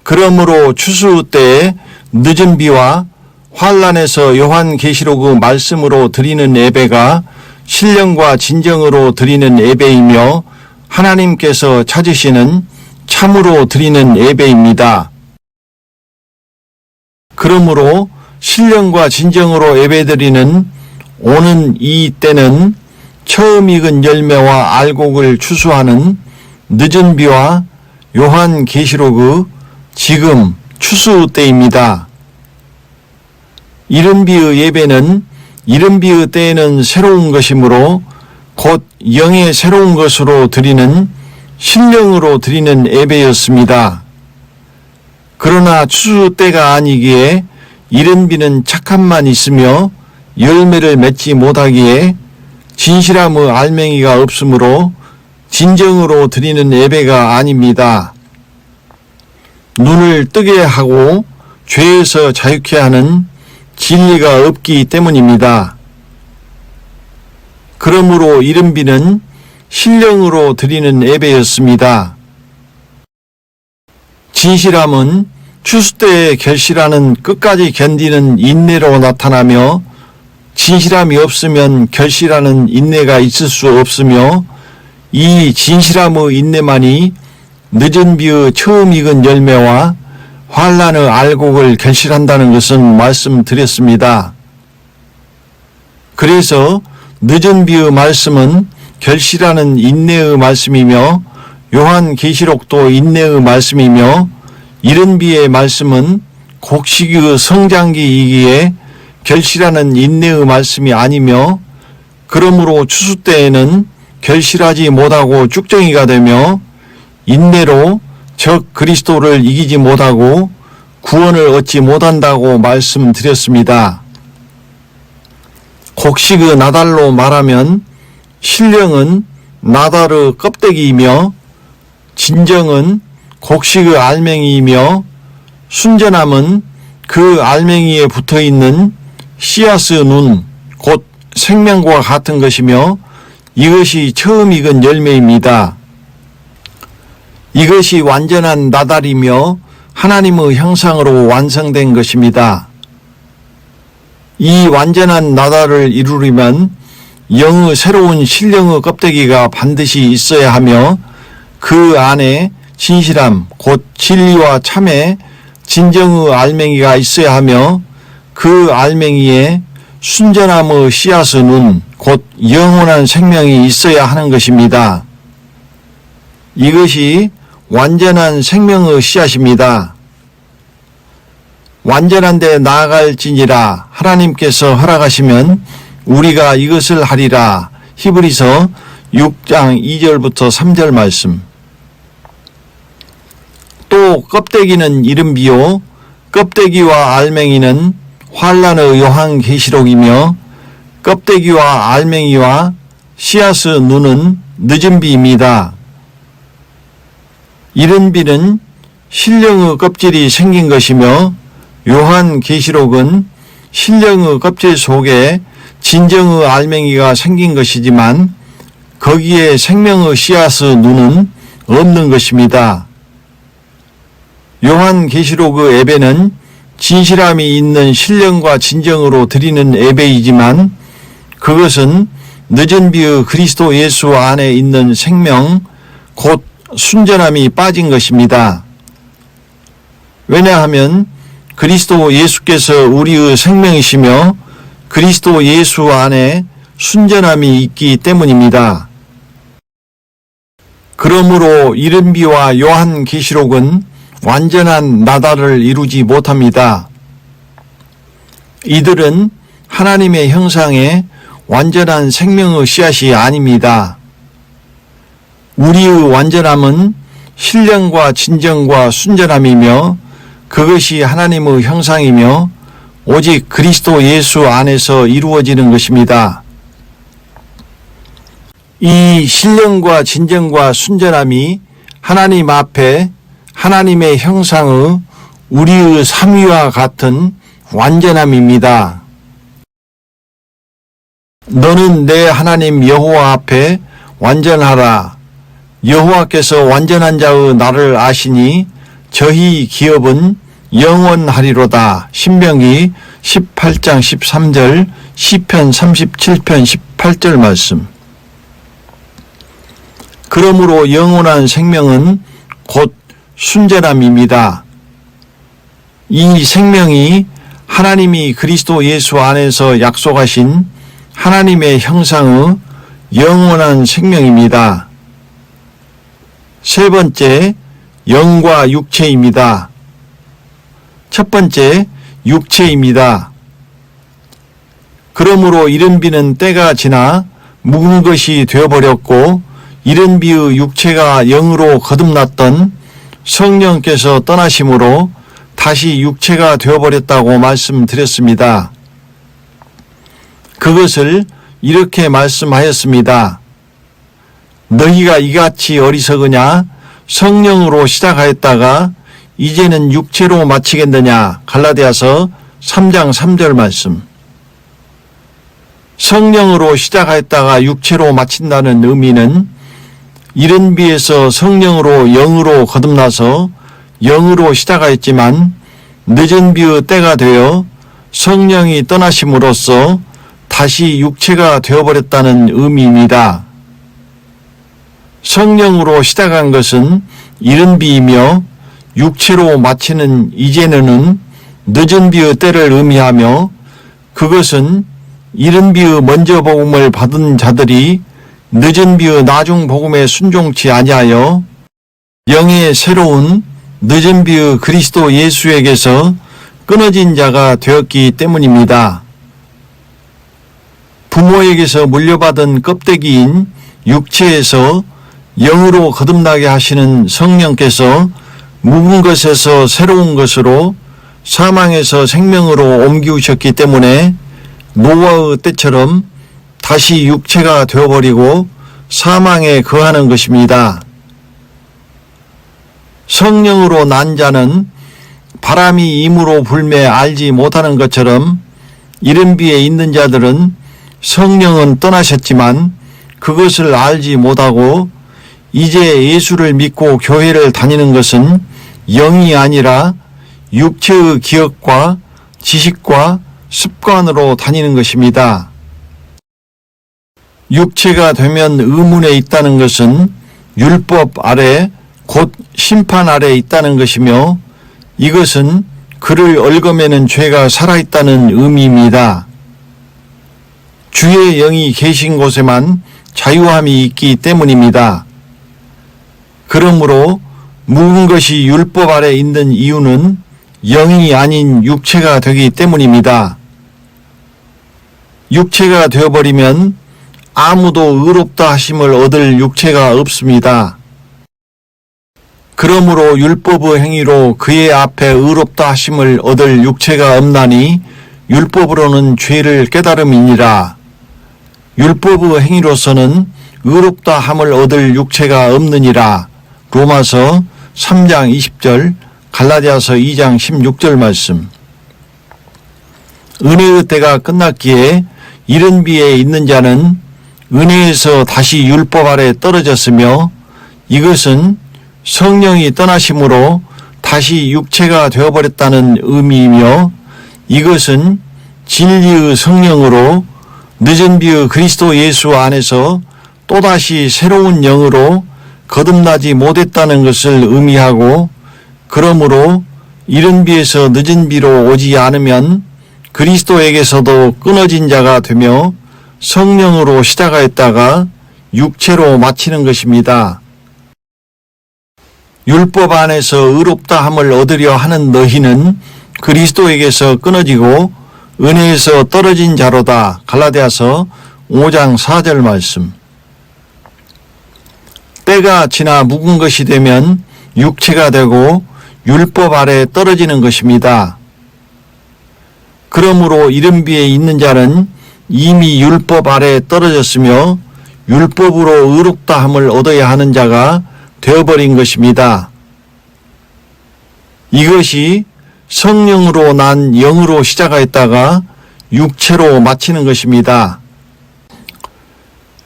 그러므로 추수 때에 늦은 비와 환란에서 요한계시록의 말씀으로 드리는 예배가 신령과 진정으로 드리는 예배이며 하나님께서 찾으시는 참으로 드리는 예배입니다. 그러므로 신령과 진정으로 예배드리는 오는 이 때는 처음 익은 열매와 알곡을 추수하는 늦은 비와 요한계시록의 지금 추수 때입니다. 이른 비의 예배는 이른 비의 때에는 새로운 것이므로 곧 영의 새로운 것으로 드리는 신령으로 드리는 예배였습니다. 그러나 추수 때가 아니기에 이른 비는 착함만 있으며 열매를 맺지 못하기에 진실함의 알맹이가 없으므로 진정으로 드리는 예배가 아닙니다. 눈을 뜨게 하고 죄에서 자유케 하는 진리가 없기 때문입니다. 그러므로 이른 비는 신령으로 드리는 예배였습니다. 진실함은 추수 때에 결실하는 끝까지 견디는 인내로 나타나며 진실함이 없으면 결실하는 인내가 있을 수 없으며 이 진실함의 인내만이 늦은 비의 처음 익은 열매와 환난의 알곡을 결실한다는 것은 말씀드렸습니다. 그래서 늦은 비의 말씀은 결실하는 인내의 말씀이며 요한계시록도 인내의 말씀이며 이른 비의 말씀은 곡식의 성장기이기에 결실하는 인내의 말씀이 아니며 그러므로 추수 때에는 결실하지 못하고 쭉정이가 되며 인내로 적 그리스도를 이기지 못하고 구원을 얻지 못한다고 말씀드렸습니다. 곡식의 나달로 말하면 신령은 나달의 껍데기이며 진정은 곡식의 알맹이이며 순전함은 그 알맹이에 붙어있는 씨앗의 눈, 곧 생명과 같은 것이며 이것이 처음 익은 열매입니다. 이것이 완전한 나달이며 하나님의 형상으로 완성된 것입니다. 이 완전한 나달을 이루려면 영의 새로운 신령의 껍데기가 반드시 있어야 하며 그 안에 진실함, 곧 진리와 참의 진정의 알맹이가 있어야 하며 그 알맹이에 순전함의 씨앗의 눈, 곧 영원한 생명이 있어야 하는 것입니다. 이것이 완전한 생명의 씨앗입니다. 완전한 데 나아갈지니라 하나님께서 허락하시면 우리가 이것을 하리라. 히브리서 6장 2절부터 3절 말씀. 또 껍데기는 이른 비요 껍데기와 알맹이는 환란의 요한계시록이며 껍데기와 알맹이와 씨앗의 눈은 늦은 비입니다. 이른 비는 신령의 껍질이 생긴 것이며 요한계시록은 신령의 껍질 속에 진정의 알맹이가 생긴 것이지만 거기에 생명의 씨앗의 눈은 없는 것입니다. 요한계시록의 예배는 진실함이 있는 신령과 진정으로 드리는 예배이지만 그것은 늦은 비의 그리스도 예수 안에 있는 생명, 곧 순전함이 빠진 것입니다. 왜냐하면 그리스도 예수께서 우리의 생명이시며 그리스도 예수 안에 순전함이 있기 때문입니다. 그러므로 이른 비와 요한계시록은 완전한 나달을 이루지 못합니다. 이들은 하나님의 형상의 완전한 생명의 씨앗이 아닙니다. 우리의 완전함은 신령과 진정과 순전함이며 그것이 하나님의 형상이며 오직 그리스도 예수 안에서 이루어지는 것입니다. 이 신령과 진정과 순전함이 하나님 앞에 하나님의 형상의 우리의 삼위와 같은 완전함입니다. 너는 내 하나님 여호와 앞에 완전하라. 여호와께서 완전한 자의 나를 아시니 저희 기업은 영원하리로다. 신명기 18장 13절, 시편 37편 18절 말씀. 그러므로 영원한 생명은 곧 순전함입니다. 이 생명이 하나님이 그리스도 예수 안에서 약속하신 하나님의 형상의 영원한 생명입니다. 세 번째, 영과 육체입니다. 첫 번째, 육체입니다. 그러므로 이른 비는 때가 지나 묵은 것이 되어버렸고 이른 비의 육체가 영으로 거듭났던 성령께서 떠나심으로 다시 육체가 되어버렸다고 말씀드렸습니다. 그것을 이렇게 말씀하였습니다. 너희가 이같이 어리석으냐? 성령으로 시작하였다가 이제는 육체로 마치겠느냐? 갈라디아서 3장 3절 말씀. 성령으로 시작하였다가 육체로 마친다는 의미는 이른 비에서 성령으로 영으로 거듭나서 영으로 시작하였지만 늦은 비의 때가 되어 성령이 떠나심으로써 다시 육체가 되어버렸다는 의미입니다. 성령으로 시작한 것은 이른 비이며 육체로 마치는 이제는 늦은 비의 때를 의미하며 그것은 이른 비의 먼저 복음을 받은 자들이 늦은 비의 나중 복음에 순종치 아니하여 영의 새로운 늦은 비의 그리스도 예수에게서 끊어진 자가 되었기 때문입니다. 부모에게서 물려받은 껍데기인 육체에서 영으로 거듭나게 하시는 성령께서 묵은 것에서 새로운 것으로 사망에서 생명으로 옮기우셨기 때문에 노아의 때처럼 다시 육체가 되어버리고 사망에 거하는 것입니다. 성령으로 난 자는 바람이 임으로 불매 알지 못하는 것처럼 이른 비에 있는 자들은 성령은 떠나셨지만 그것을 알지 못하고 이제 예수를 믿고 교회를 다니는 것은 영이 아니라 육체의 기억과 지식과 습관으로 다니는 것입니다. 육체가 되면 의문에 있다는 것은 율법 아래 곧 심판 아래 있다는 것이며 이것은 그를 얽어매는 죄가 살아있다는 의미입니다. 주의 영이 계신 곳에만 자유함이 있기 때문입니다. 그러므로 묵은 것이 율법 아래 있는 이유는 영이 아닌 육체가 되기 때문입니다. 육체가 되어버리면 아무도 의롭다 하심을 얻을 육체가 없습니다. 그러므로 율법의 행위로 그의 앞에 의롭다 하심을 얻을 육체가 없나니 율법으로는 죄를 깨달음이니라. 율법의 행위로서는 의롭다 함을 얻을 육체가 없느니라. 로마서 3장 20절, 갈라디아서 2장 16절 말씀. 은혜의 때가 끝났기에 이른 비에 있는 자는 은혜에서 다시 율법 아래 떨어졌으며 이것은 성령이 떠나심으로 다시 육체가 되어버렸다는 의미이며 이것은 진리의 성령으로 늦은 비의 그리스도 예수 안에서 또다시 새로운 영으로 거듭나지 못했다는 것을 의미하고 그러므로 이른 비에서 늦은 비로 오지 않으면 그리스도에게서도 끊어진 자가 되며 성령으로 시작하였다가 육체로 마치는 것입니다. 율법 안에서 의롭다 함을 얻으려 하는 너희는 그리스도에게서 끊어지고 은혜에서 떨어진 자로다. 갈라디아서 5장 4절 말씀. 때가 지나 묵은 것이 되면 육체가 되고 율법 아래 떨어지는 것입니다. 그러므로 이른 비에 있는 자는 이미 율법 아래 떨어졌으며 율법으로 의롭다 함을 얻어야 하는 자가 되어버린 것입니다. 이것이 성령으로 난 영으로 시작하였다가 육체로 마치는 것입니다.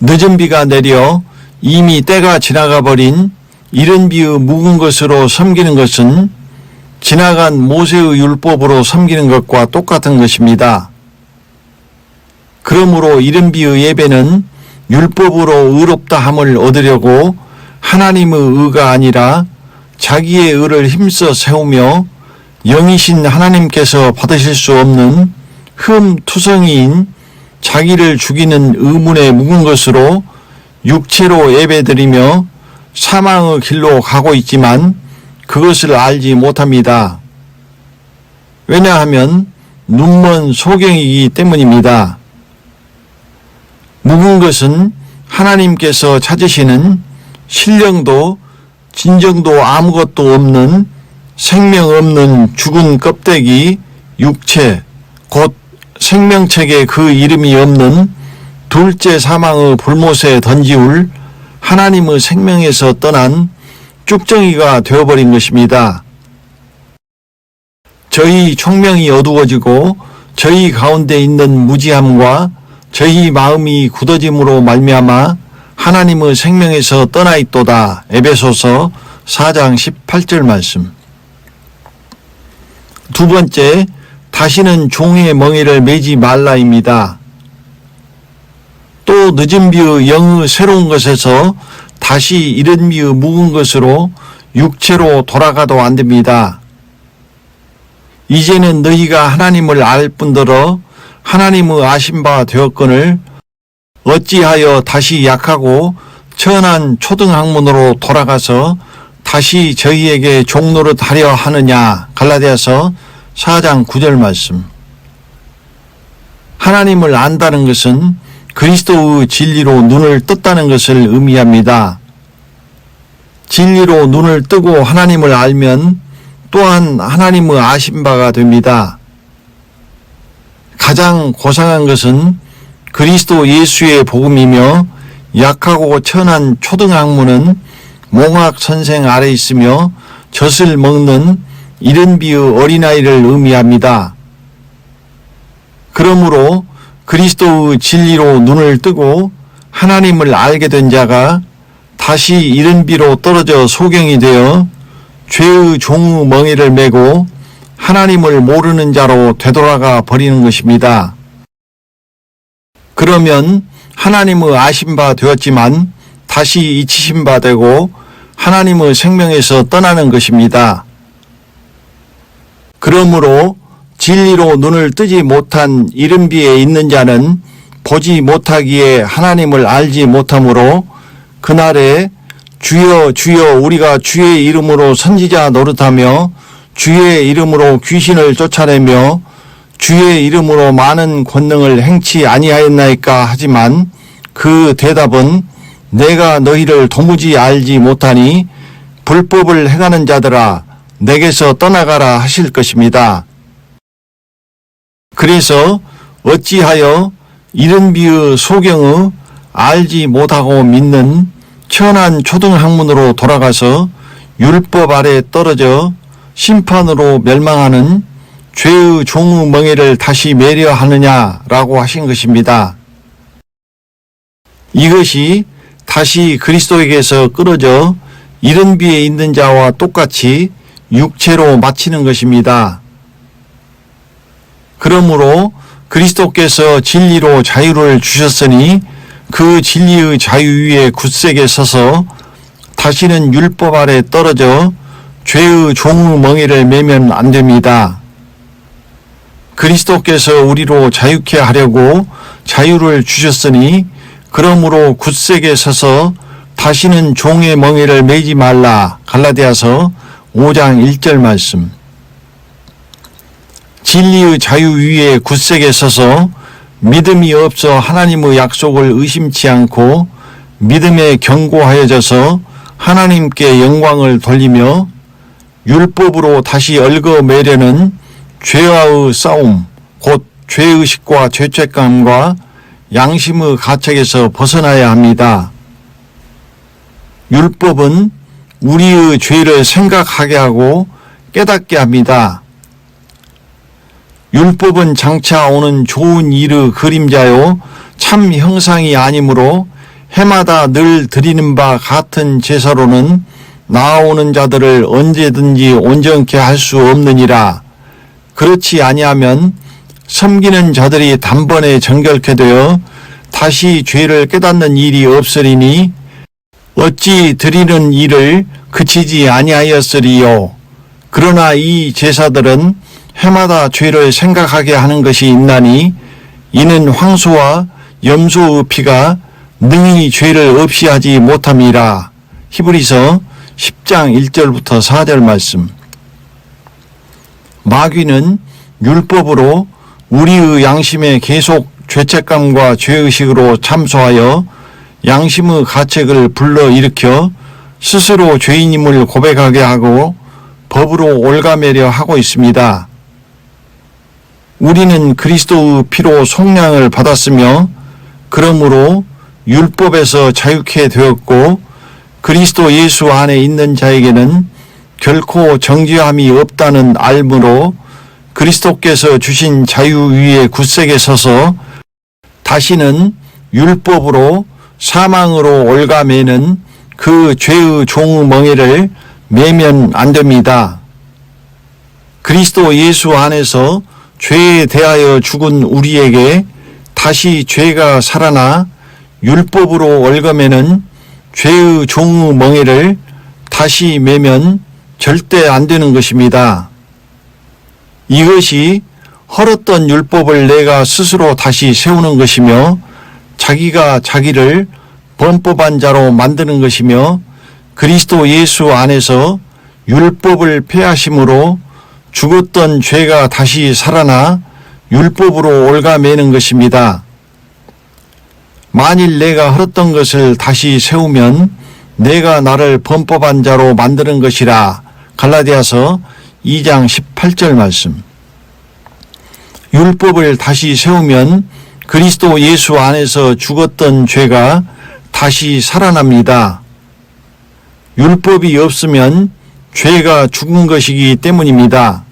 늦은 비가 내려 이미 때가 지나가 버린 이른 비의 묵은 것으로 섬기는 것은 지나간 모세의 율법으로 섬기는 것과 똑같은 것입니다. 그러므로 이른 비의 예배는 율법으로 의롭다 함을 얻으려고 하나님의 의가 아니라 자기의 의를 힘써 세우며 영이신 하나님께서 받으실 수 없는 흠투성이인 자기를 죽이는 의문에 묵은 것으로 육체로 예배드리며 사망의 길로 가고 있지만 그것을 알지 못합니다. 왜냐하면 눈먼 소경이기 때문입니다. 묵은 것은 하나님께서 찾으시는 신령도 진정도 아무것도 없는 생명 없는 죽은 껍데기, 육체, 곧 생명책에 그 이름이 없는 둘째 사망의 불못에 던지울 하나님의 생명에서 떠난 쭉정이가 되어버린 것입니다. 저희 총명이 어두워지고 저희 가운데 있는 무지함과 저희 마음이 굳어짐으로 말미암아 하나님의 생명에서 떠나 있도다. 에베소서 4장 18절 말씀. 두 번째, 다시는 종의 멍에를 매지 말라입니다. 또 늦은 비의 영의 새로운 것에서 다시 이른 비의 묵은 것으로 육체로 돌아가도 안 됩니다. 이제는 너희가 하나님을 알 뿐더러 하나님의 아신 바 되었거늘 어찌하여 다시 약하고 천한 초등학문으로 돌아가서 다시 저희에게 종노릇 하려 하느냐. 갈라디아서 4장 9절 말씀. 하나님을 안다는 것은 그리스도의 진리로 눈을 떴다는 것을 의미합니다. 진리로 눈을 뜨고 하나님을 알면 또한 하나님의 아신 바가 됩니다. 가장 고상한 것은 그리스도 예수의 복음이며 약하고 천한 초등학문은 몽학 선생 아래 있으며 젖을 먹는 이른 비의 어린아이를 의미합니다. 그러므로 그리스도의 진리로 눈을 뜨고 하나님을 알게 된 자가 다시 이른 비로 떨어져 소경이 되어 죄의 종의 멍에를 메고 하나님을 모르는 자로 되돌아가 버리는 것입니다. 그러면 하나님의 아신 바 되었지만 다시 잊히신 바 되고 하나님의 생명에서 떠나는 것입니다. 그러므로 진리로 눈을 뜨지 못한 이른 비에 있는 자는 보지 못하기에 하나님을 알지 못하므로 그날에 주여 주여 우리가 주의 이름으로 선지자 노릇하며 주의 이름으로 귀신을 쫓아내며 주의 이름으로 많은 권능을 행치 아니하였나이까 하지만 그 대답은 내가 너희를 도무지 알지 못하니 불법을 행하는 자들아 내게서 떠나가라 하실 것입니다. 그래서 어찌하여 이른 비의 소경의 알지 못하고 믿는 천한 초등학문으로 돌아가서 율법 아래 떨어져 심판으로 멸망하는 죄의 종의 멍에를 다시 매려 하느냐라고 하신 것입니다. 이것이 다시 그리스도에게서 끊어져 이른 비에 있는 자와 똑같이 육체로 마치는 것입니다. 그러므로 그리스도께서 진리로 자유를 주셨으니 그 진리의 자유 위에 굳세게 서서 다시는 율법 아래 떨어져 죄의 종의 멍에를 매면 안 됩니다. 그리스도께서 우리로 자유케 하려고 자유를 주셨으니 그러므로 굳세게 서서 다시는 종의 멍에를 매지 말라. 갈라디아서 5장 1절 말씀. 진리의 자유 위에 굳세게 서서 믿음이 없어 하나님의 약속을 의심치 않고 믿음에 견고하여져서 하나님께 영광을 돌리며 율법으로 다시 얽어매려는 죄와의 싸움, 곧 죄의식과 죄책감과 양심의 가책에서 벗어나야 합니다. 율법은 우리의 죄를 생각하게 하고 깨닫게 합니다. 율법은 장차 오는 좋은 일의 그림자요 참 형상이 아니므로 해마다 늘 드리는 바 같은 제사로는 나아오는 자들을 언제든지 온전케 할 수 없느니라. 그렇지 아니하면 섬기는 자들이 단번에 정결케 되어 다시 죄를 깨닫는 일이 없으리니 어찌 드리는 일을 그치지 아니하였으리요. 그러나 이 제사들은 해마다 죄를 생각하게 하는 것이 있나니 이는 황소와 염소의 피가 능히 죄를 없이 하지 못함이라. 히브리서 10장 1절부터 4절 말씀. 마귀는 율법으로 우리의 양심에 계속 죄책감과 죄의식으로 참소하여 양심의 가책을 불러일으켜 스스로 죄인임을 고백하게 하고 법으로 올가매려 하고 있습니다. 우리는 그리스도의 피로 속량을 받았으며 그러므로 율법에서 자유케 되었고 그리스도 예수 안에 있는 자에게는 결코 정죄함이 없다는 알므로 그리스도께서 주신 자유 위에 굳세게 서서 다시는 율법으로 사망으로 올가매는 그 죄의 종멍에를 매면 안 됩니다. 그리스도 예수 안에서 죄에 대하여 죽은 우리에게 다시 죄가 살아나 율법으로 올가매는 죄의 종의 멍에를 다시 매면 절대 안 되는 것입니다. 이것이 헐었던 율법을 내가 스스로 다시 세우는 것이며 자기가 자기를 범법한 자로 만드는 것이며 그리스도 예수 안에서 율법을 폐하심으로 죽었던 죄가 다시 살아나 율법으로 올가매는 것입니다. 만일 내가 헐었던 것을 다시 세우면 내가 나를 범법한 자로 만드는 것이라. 갈라디아서 2장 18절 말씀. 율법을 다시 세우면 그리스도 예수 안에서 죽었던 죄가 다시 살아납니다. 율법이 없으면 죄가 죽은 것이기 때문입니다.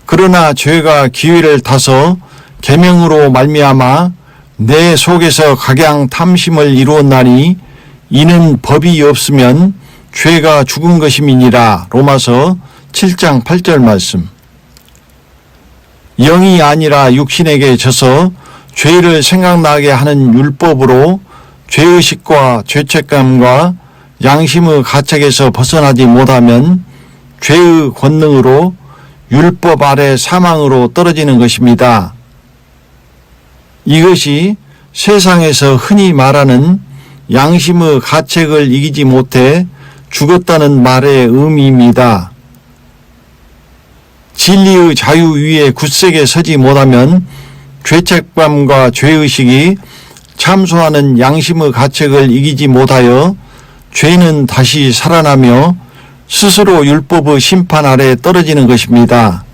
그러나 죄가 기회를 타서 계명으로 말미암아 내 속에서 각양 탐심을 이루었나니 이는 법이 없으면 죄가 죽은 것임이니라. 로마서 7장 8절 말씀. 영이 아니라 육신에게 져서 죄를 생각나게 하는 율법으로 죄의식과 죄책감과 양심의 가책에서 벗어나지 못하면 죄의 권능으로 율법 아래 사망으로 떨어지는 것입니다. 이것이 세상에서 흔히 말하는 양심의 가책을 이기지 못해 죽었다는 말의 의미입니다. 진리의 자유 위에 굳세게 서지 못하면 죄책감과 죄의식이 참소하는 양심의 가책을 이기지 못하여 죄는 다시 살아나며 스스로 율법의 심판 아래 떨어지는 것입니다.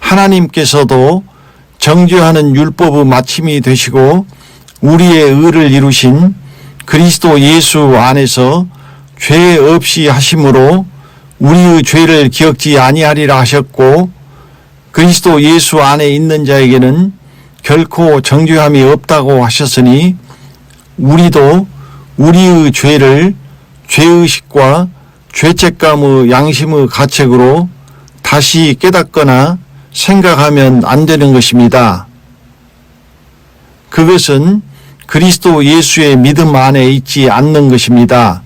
하나님께서도 정죄하는 율법의 마침이 되시고 우리의 의를 이루신 그리스도 예수 안에서 죄 없이 하심으로 우리의 죄를 기억지 아니하리라 하셨고 그리스도 예수 안에 있는 자에게는 결코 정죄함이 없다고 하셨으니 우리도 우리의 죄를 죄의식과 죄책감의 양심의 가책으로 다시 깨닫거나 생각하면 안 되는 것입니다. 그것은 그리스도 예수의 믿음 안에 있지 않는 것입니다.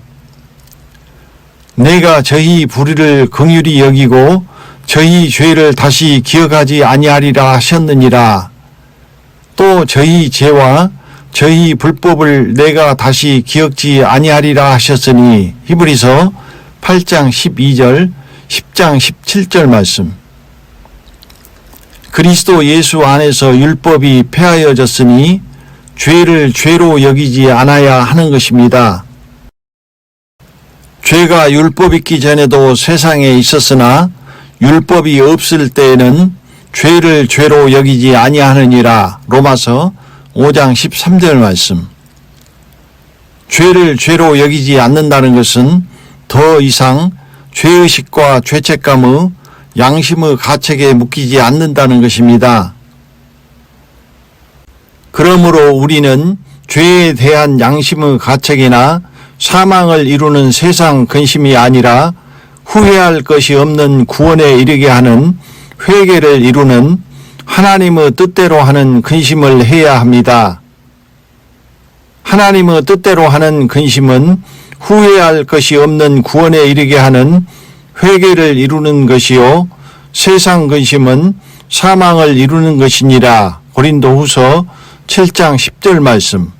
내가 저희 불의를 긍휼히 여기고 저희 죄를 다시 기억하지 아니하리라 하셨느니라. 또 저희 죄와 저희 불법을 내가 다시 기억지 아니하리라 하셨으니. 히브리서 8장 12절 10장 17절 말씀. 그리스도 예수 안에서 율법이 폐하여졌으니 죄를 죄로 여기지 않아야 하는 것입니다. 죄가 율법 있기 전에도 세상에 있었으나 율법이 없을 때에는 죄를 죄로 여기지 아니하느니라. 로마서 5장 13절 말씀. 죄를 죄로 여기지 않는다는 것은 더 이상 죄의식과 죄책감의 양심의 가책에 묶이지 않는다는 것입니다. 그러므로 우리는 죄에 대한 양심의 가책이나 사망을 이루는 세상 근심이 아니라 후회할 것이 없는 구원에 이르게 하는 회개를 이루는 하나님의 뜻대로 하는 근심을 해야 합니다. 하나님의 뜻대로 하는 근심은 후회할 것이 없는 구원에 이르게 하는 회개를 이루는 것이요 세상 근심은 사망을 이루는 것이니라. 고린도후서 7장 10절 말씀.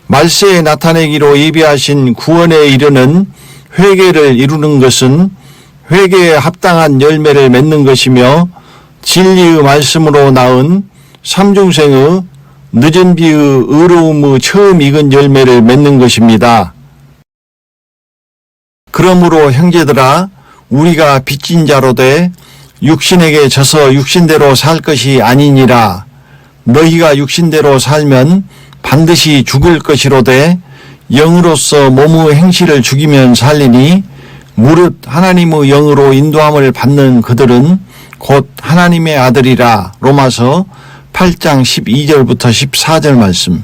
말세에 나타내기로 예비하신 구원에 이르는 회개를 이루는 것은 회개에 합당한 열매를 맺는 것이며 진리의 말씀으로 낳은 삼중생의 늦은 비의 의로움의 처음 익은 열매를 맺는 것입니다. 그러므로 형제들아 우리가 빚진 자로 돼 육신에게 져서 육신대로 살 것이 아니니라. 너희가 육신대로 살면 반드시 죽을 것이로되 영으로서 몸의 행실을 죽이면 살리니 무릇 하나님의 영으로 인도함을 받는 그들은 곧 하나님의 아들이라. 로마서 8장 12절부터 14절 말씀.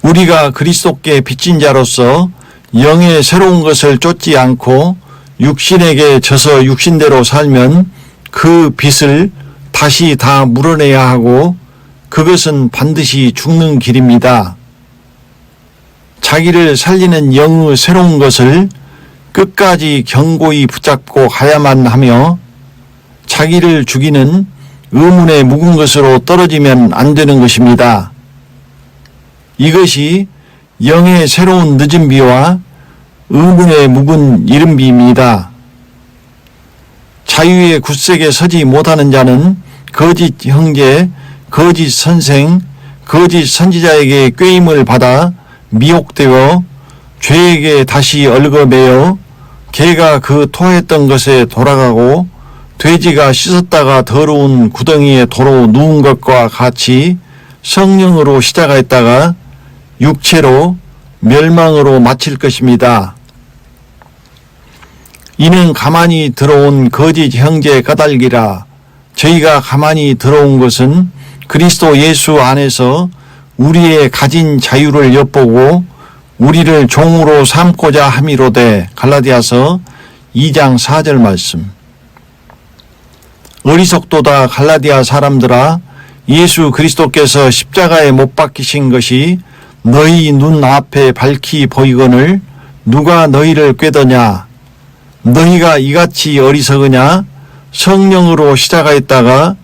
우리가 그리스도께 빚진 자로서 영의 새로운 것을 쫓지 않고 육신에게 져서 육신대로 살면 그 빚을 다시 다 물어내야 하고 그것은 반드시 죽는 길입니다. 자기를 살리는 영의 새로운 것을 끝까지 견고히 붙잡고 가야만 하며 자기를 죽이는 의문의 묵은 것으로 떨어지면 안 되는 것입니다. 이것이 영의 새로운 늦은 비와 의문의 묵은 이른 비입니다. 자유의 굳세게 서지 못하는 자는 거짓 형제, 거짓 선생, 거짓 선지자에게 꾀임을 받아 미혹되어 죄에게 다시 얽어매여 개가 그 토했던 것에 돌아가고 돼지가 씻었다가 더러운 구덩이에 도로 누운 것과 같이 성령으로 시작하였다가 육체로 멸망으로 마칠 것입니다. 이는 가만히 들어온 거짓 형제 까닭이라. 저희가 가만히 들어온 것은 그리스도 예수 안에서 우리의 가진 자유를 엿보고 우리를 종으로 삼고자 함이로되. 갈라디아서 2장 4절 말씀. 어리석도다 갈라디아 사람들아, 예수 그리스도께서 십자가에 못 박히신 것이 너희 눈 앞에 밝히 보이거늘 누가 너희를 꾀더냐. 너희가 이같이 어리석으냐. 성령으로 시작하였다가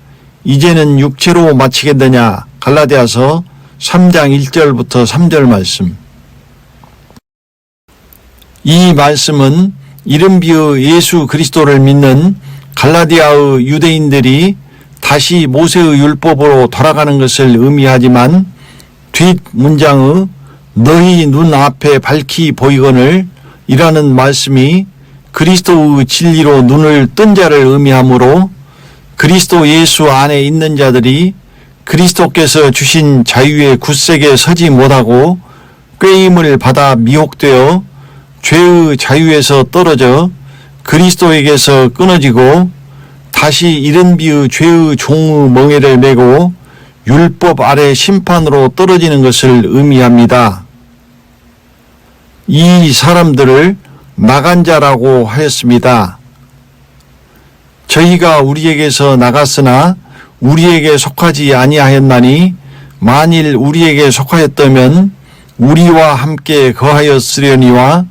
이제는 육체로 마치겠느냐. 갈라디아서 3장 1절부터 3절 말씀. 이 말씀은 이른비의 예수 그리스도를 믿는 갈라디아의 유대인들이 다시 모세의 율법으로 돌아가는 것을 의미하지만 뒷 문장의 너희 눈 앞에 밝히 보이거늘 이라는 말씀이 그리스도의 진리로 눈을 뜬 자를 의미하므로 그리스도 예수 안에 있는 자들이 그리스도께서 주신 자유에 굳세게 서지 못하고 꾀임을 받아 미혹되어 죄의 자유에서 떨어져 그리스도에게서 끊어지고 다시 이른 비의 죄의 종의 멍에를 메고 율법 아래 심판으로 떨어지는 것을 의미합니다. 이 사람들을 나간 자라고 하였습니다. 저희가 우리에게서 나갔으나 우리에게 속하지 아니하였나니 만일 우리에게 속하였다면 우리와 함께 거하였으려니와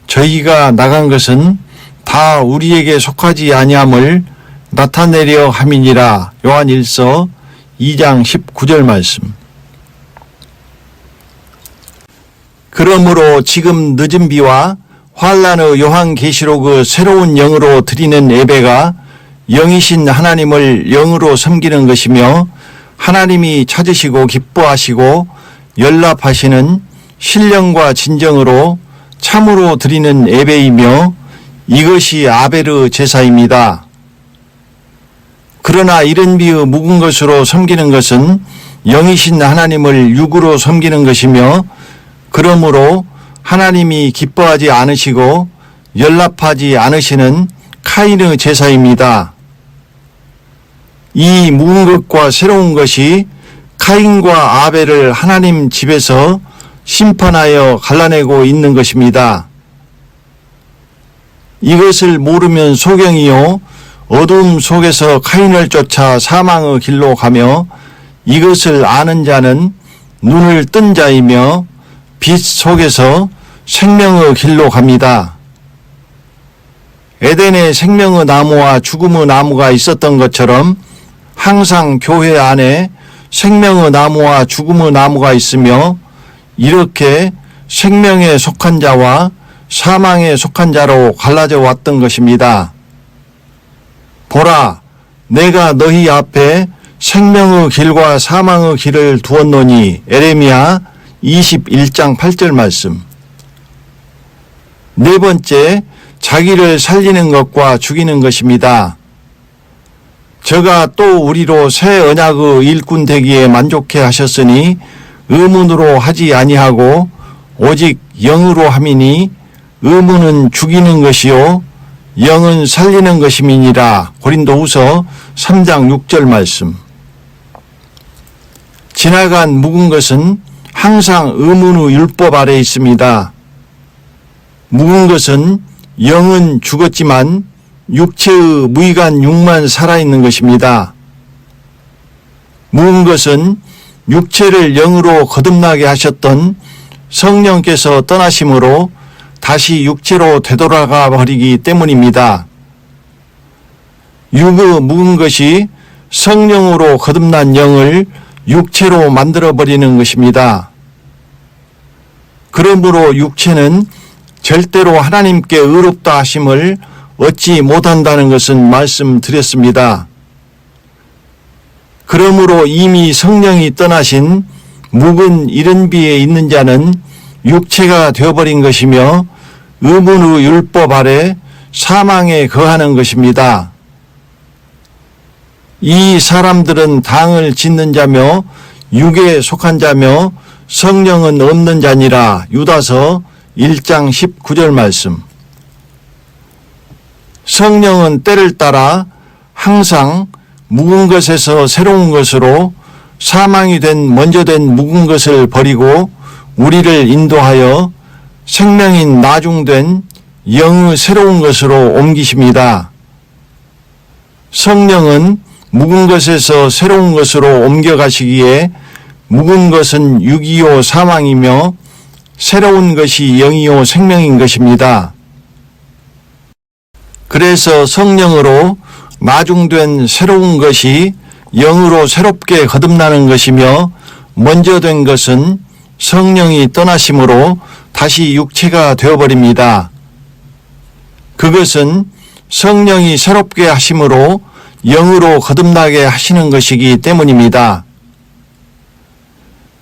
저희가 나간 것은 다 우리에게 속하지 아니함을 나타내려 함이니라. 요한일서 2장 19절 말씀. 그러므로 지금 늦은 비와 환란의 요한계시록의 새로운 영으로 드리는 예배가 영이신 하나님을 영으로 섬기는 것이며 하나님이 찾으시고 기뻐하시고 연락하시는 신령과 진정으로 참으로 드리는 예배이며 이것이 아벨의 제사입니다. 그러나 이른 비의 묵은 것으로 섬기는 것은 영이신 하나님을 육으로 섬기는 것이며 그러므로 하나님이 기뻐하지 않으시고 연락하지 않으시는 카인의 제사입니다. 이 묵은 것과 새로운 것이 카인과 아벨을 하나님 집에서 심판하여 갈라내고 있는 것입니다. 이것을 모르면 소경이요 어두움 속에서 카인을 쫓아 사망의 길로 가며 이것을 아는 자는 눈을 뜬 자이며 빛 속에서 생명의 길로 갑니다. 에덴에 생명의 나무와 죽음의 나무가 있었던 것처럼 항상 교회 안에 생명의 나무와 죽음의 나무가 있으며 이렇게 생명에 속한 자와 사망에 속한 자로 갈라져 왔던 것입니다. 보라, 내가 너희 앞에 생명의 길과 사망의 길을 두었노니. 에레미야 21장 8절 말씀. 네 번째, 자기를 살리는 것과 죽이는 것입니다. 저가 또 우리로 새 언약의 일꾼 되기에 만족해 하셨으니 의문으로 하지 아니하고 오직 영으로 함이니 의문은 죽이는 것이요 영은 살리는 것임이니라. 고린도후서 3장 6절 말씀. 지나간 묵은 것은 항상 의문의 율법 아래 있습니다. 묵은 것은 영은 죽었지만 육체의 무의간 육만 살아있는 것입니다. 묵은 것은 육체를 영으로 거듭나게 하셨던 성령께서 떠나심으로 다시 육체로 되돌아가 버리기 때문입니다. 육의 묵은 것이 성령으로 거듭난 영을 육체로 만들어버리는 것입니다. 그러므로 육체는 절대로 하나님께 의롭다 하심을 얻지 못한다는 것은 말씀드렸습니다. 그러므로 이미 성령이 떠나신 묵은 이른비에 있는 자는 육체가 되어버린 것이며 의문의 율법 아래 사망에 거하는 것입니다. 이 사람들은 당을 짓는 자며 육에 속한 자며 성령은 없는 자니라. 유다서 1장 19절 말씀. 성령은 때를 따라 항상 묵은 것에서 새로운 것으로 사망이 된 먼저 된 묵은 것을 버리고 우리를 인도하여 생명인 나중된 영의 새로운 것으로 옮기십니다. 성령은 묵은 것에서 새로운 것으로 옮겨가시기에 묵은 것은 육이요 사망이며 새로운 것이 영이요 생명인 것입니다. 그래서 성령으로 나중된 새로운 것이 영으로 새롭게 거듭나는 것이며 먼저 된 것은 성령이 떠나심으로 다시 육체가 되어버립니다. 그것은 성령이 새롭게 하심으로 영으로 거듭나게 하시는 것이기 때문입니다.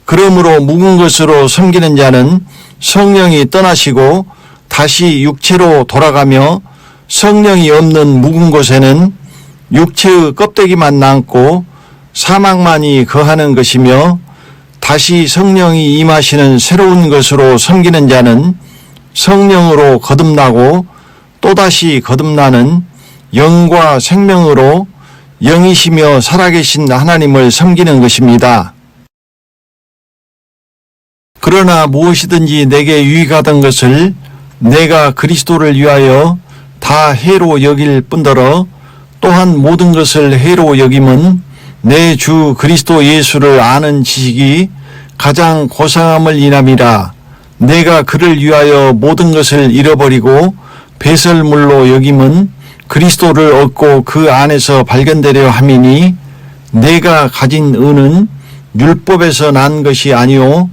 그러므로 묵은 것으로 섬기는 자는 성령이 떠나시고 다시 육체로 돌아가며 성령이 없는 묵은 곳에는 육체의 껍데기만 남고 사망만이 거하는 것이며 다시 성령이 임하시는 새로운 것으로 섬기는 자는 성령으로 거듭나고 또다시 거듭나는 영과 생명으로 영이시며 살아계신 하나님을 섬기는 것입니다. 그러나 무엇이든지 내게 유익하던 것을 내가 그리스도를 위하여 다 해로 여길 뿐더러 또한 모든 것을 해로 여김은 내 주 그리스도 예수를 아는 지식이 가장 고상함을 인함이라. 내가 그를 위하여 모든 것을 잃어버리고 배설물로 여김은 그리스도를 얻고 그 안에서 발견되려 함이니 내가 가진 의는 율법에서 난 것이 아니요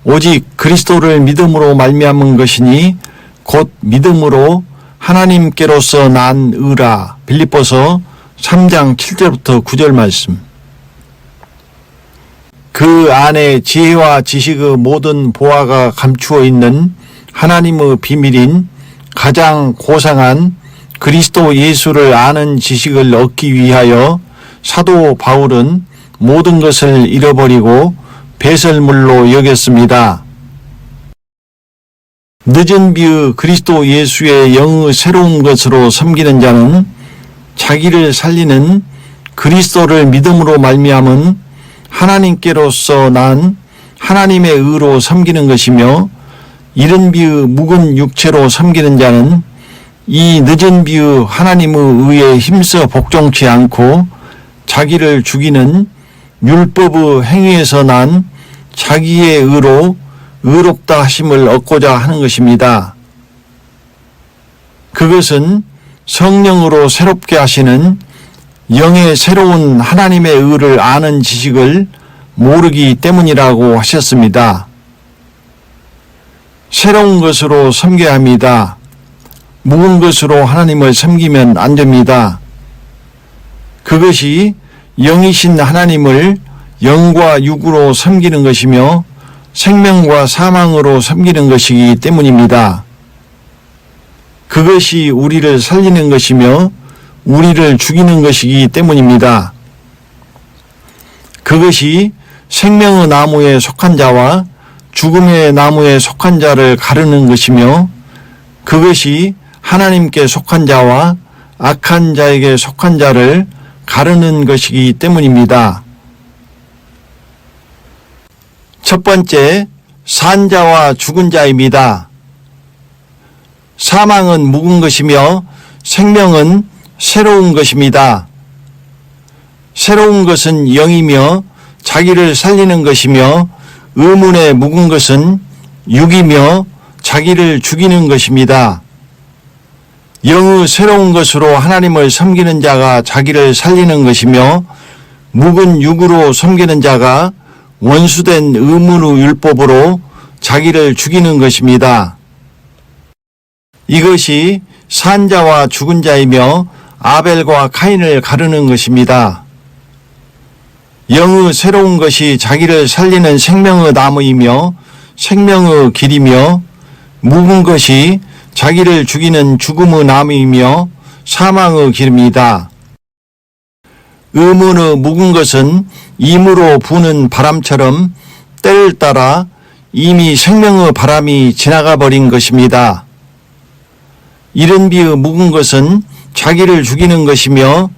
오직 그리스도를 믿음으로 말미암은 것이니 곧 믿음으로 하나님께로서 난 의라. 빌립보서 3장 7절부터 9절 말씀. 그 안에 지혜와 지식의 모든 보화가 감추어 있는 하나님의 비밀인 가장 고상한 그리스도 예수를 아는 지식을 얻기 위하여 사도 바울은 모든 것을 잃어버리고 배설물로 여겼습니다. 늦은 비의 그리스도 예수의 영의 새로운 것으로 섬기는 자는 자기를 살리는 그리스도를 믿음으로 말미암은 하나님께로서 난 하나님의 의로 섬기는 것이며 이른 비의 묵은 육체로 섬기는 자는 이 늦은 비의 하나님의 의에 힘써 복종치 않고 자기를 죽이는 율법의 행위에서 난 자기의 의로 의롭다 하심을 얻고자 하는 것입니다. 그것은 성령으로 새롭게 하시는 영의 새로운 하나님의 의를 아는 지식을 모르기 때문이라고 하셨습니다. 새로운 것으로 섬겨야 합니다. 묵은 것으로 하나님을 섬기면 안 됩니다. 그것이 영이신 하나님을 영과 육으로 섬기는 것이며 생명과 사망으로 섬기는 것이기 때문입니다. 그것이 우리를 살리는 것이며 우리를 죽이는 것이기 때문입니다. 그것이 생명의 나무에 속한 자와 죽음의 나무에 속한 자를 가르는 것이며 그것이 하나님께 속한 자와 악한 자에게 속한 자를 가르는 것이기 때문입니다. 첫 번째, 산 자와 죽은 자입니다. 사망은 묵은 것이며 생명은 새로운 것입니다. 새로운 것은 영이며 자기를 살리는 것이며 의문에 묵은 것은 육이며 자기를 죽이는 것입니다. 영의 새로운 것으로 하나님을 섬기는 자가 자기를 살리는 것이며 묵은 육으로 섬기는 자가 원수된 의문의 율법으로 자기를 죽이는 것입니다. 이것이 산 자와 죽은 자이며 아벨과 카인을 가르는 것입니다. 영의 새로운 것이 자기를 살리는 생명의 나무이며 생명의 길이며 묵은 것이 자기를 죽이는 죽음의 나무이며 사망의 길입니다. 의문의 묵은 것은 임으로 부는 바람처럼 때를 따라 이미 생명의 바람이 지나가 버린 것입니다. 이른 비의 묵은 것은 자기를 죽이는 것이며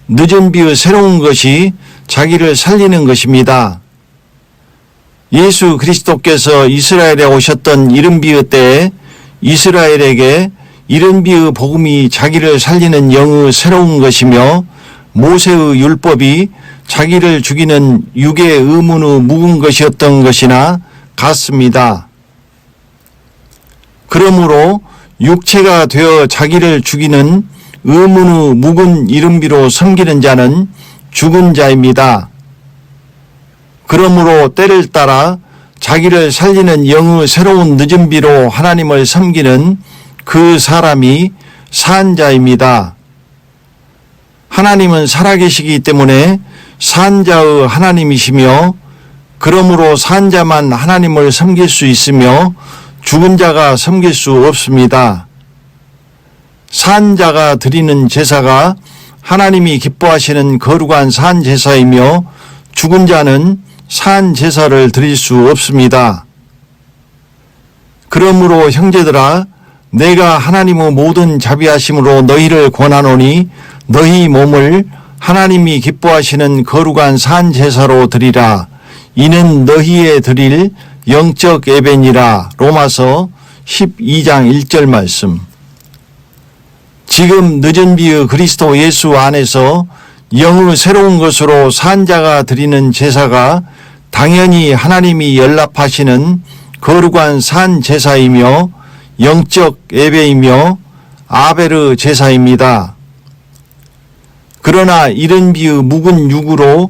늦은 비의 새로운 것이 자기를 살리는 것입니다. 예수 그리스도께서 이스라엘에 오셨던 이른 비의 때에 이스라엘에게 이른 비의 복음이 자기를 살리는 영의 새로운 것이며 모세의 율법이 자기를 죽이는 육의 의문의 묵은 것이었던 것이나 같습니다. 그러므로 육체가 되어 자기를 죽이는 의문의 묵은 이른비로 섬기는 자는 죽은 자입니다. 그러므로 때를 따라 자기를 살리는 영의 새로운 늦은 비로 하나님을 섬기는 그 사람이 산 자입니다. 하나님은 살아계시기 때문에 산 자의 하나님이시며 그러므로 산 자만 하나님을 섬길 수 있으며 죽은 자가 섬길 수 없습니다. 산 자가 드리는 제사가 하나님이 기뻐하시는 거룩한 산 제사이며 죽은 자는 산 제사를 드릴 수 없습니다. 그러므로 형제들아 내가 하나님의 모든 자비하심으로 너희를 권하노니 너희 몸을 하나님이 기뻐하시는 거룩한 산 제사로 드리라. 이는 너희의 드릴 영적 예배니라. 로마서 12장 1절 말씀. 지금 늦은 비의 그리스도 예수 안에서 영의 새로운 것으로 산자가 드리는 제사가 당연히 하나님이 연락하시는 거룩한 산 제사이며 영적 예배이며 아벨의 제사입니다. 그러나 이른 비의 묵은 육으로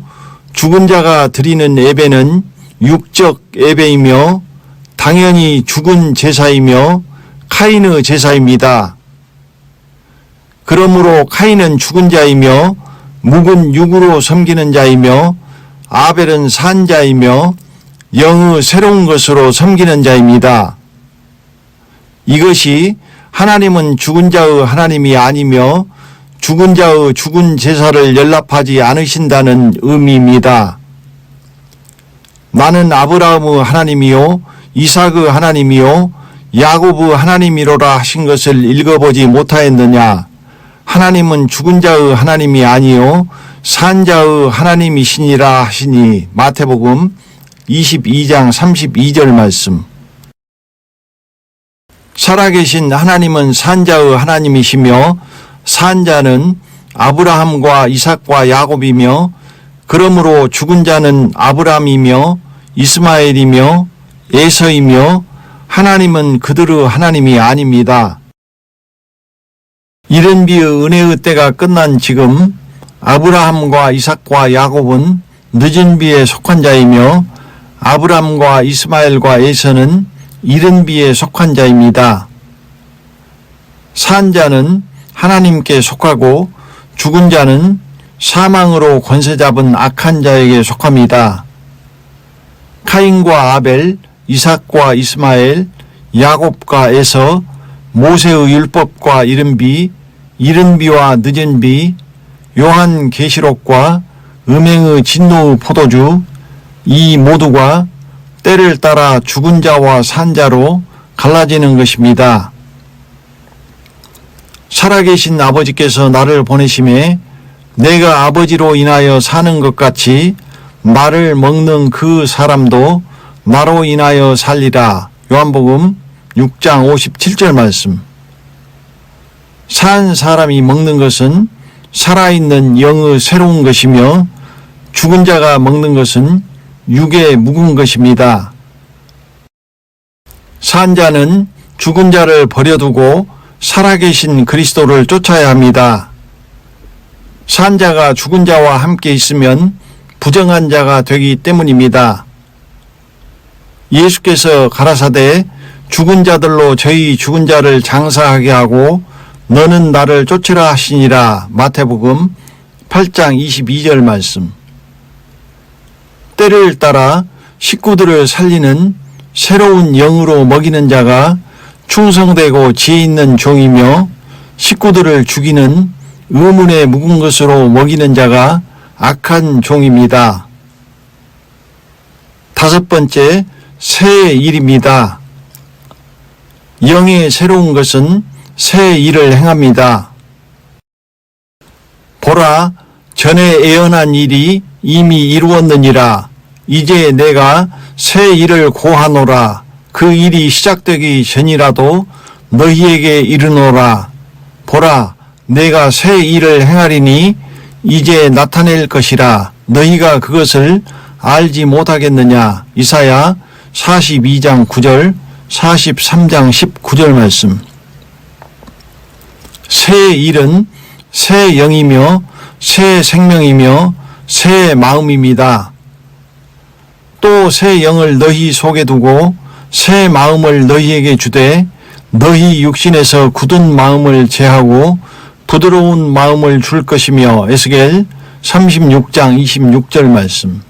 죽은 자가 드리는 예배는 육적 예배이며 당연히 죽은 제사이며 카인의 제사입니다. 그러므로 카인은 죽은 자이며 묵은 육으로 섬기는 자이며 아벨은 산 자이며 영의 새로운 것으로 섬기는 자입니다. 이것이 하나님은 죽은 자의 하나님이 아니며 죽은 자의 죽은 제사를 연락하지 않으신다는 의미입니다. 나는 아브라함의 하나님이요 이삭의 하나님이요 야곱의 하나님이로라 하신 것을 읽어보지 못하였느냐. 하나님은 죽은 자의 하나님이 아니요 산 자의 하나님이시니라 하시니. 마태복음 22장 32절 말씀. 살아계신 하나님은 산 자의 하나님이시며 산 자는 아브라함과 이삭과 야곱이며 그러므로 죽은 자는 아브라함이며 이스마엘이며 에서이며 하나님은 그들의 하나님이 아닙니다. 이른 비의 은혜의 때가 끝난 지금 아브라함과 이삭과 야곱은 늦은 비에 속한 자이며 아브라함과 이스마엘과 에서는 이른 비에 속한 자입니다. 산 자는 하나님께 속하고 죽은 자는 사망으로 권세 잡은 악한 자에게 속합니다. 카인과 아벨, 이삭과 이스마엘, 야곱과 에서 모세의 율법과 이른비, 이른비와 늦은비, 요한 계시록과 음행의 진노의 포도주, 이 모두가 때를 따라 죽은 자와 산 자로 갈라지는 것입니다. 살아계신 아버지께서 나를 보내심에 내가 아버지로 인하여 사는 것 같이 나를 먹는 그 사람도 나로 인하여 살리라. 요한복음 6장 57절 말씀. 산 사람이 먹는 것은 살아있는 영의 새로운 것이며 죽은 자가 먹는 것은 육의 묵은 것입니다. 산 자는 죽은 자를 버려두고 살아계신 그리스도를 쫓아야 합니다. 산 자가 죽은 자와 함께 있으면 부정한 자가 되기 때문입니다. 예수께서 가라사대 죽은 자들로 저희 죽은 자를 장사하게 하고 너는 나를 쫓으라 하시니라. 마태복음 8장 22절 말씀. 때를 따라 식구들을 살리는 새로운 영으로 먹이는 자가 충성되고 지혜 있는 종이며 식구들을 죽이는 의문에 묵은 것으로 먹이는 자가 악한 종입니다. 다섯 번째, 새 일입니다. 영의 새로운 것은 새 일을 행합니다. 보라, 전에 예언한 일이 이미 이루었느니라. 이제 내가 새 일을 고하노라. 그 일이 시작되기 전이라도 너희에게 이르노라. 보라, 내가 새 일을 행하리니 이제 나타낼 것이라. 너희가 그것을 알지 못하겠느냐. 이사야 42장 9절, 43장 19절 말씀. 새 일은 새 영이며 새 생명이며 새 마음입니다. 또 새 영을 너희 속에 두고 새 마음을 너희에게 주되 너희 육신에서 굳은 마음을 제하고 부드러운 마음을 줄 것이며 에스겔 36장 26절 말씀.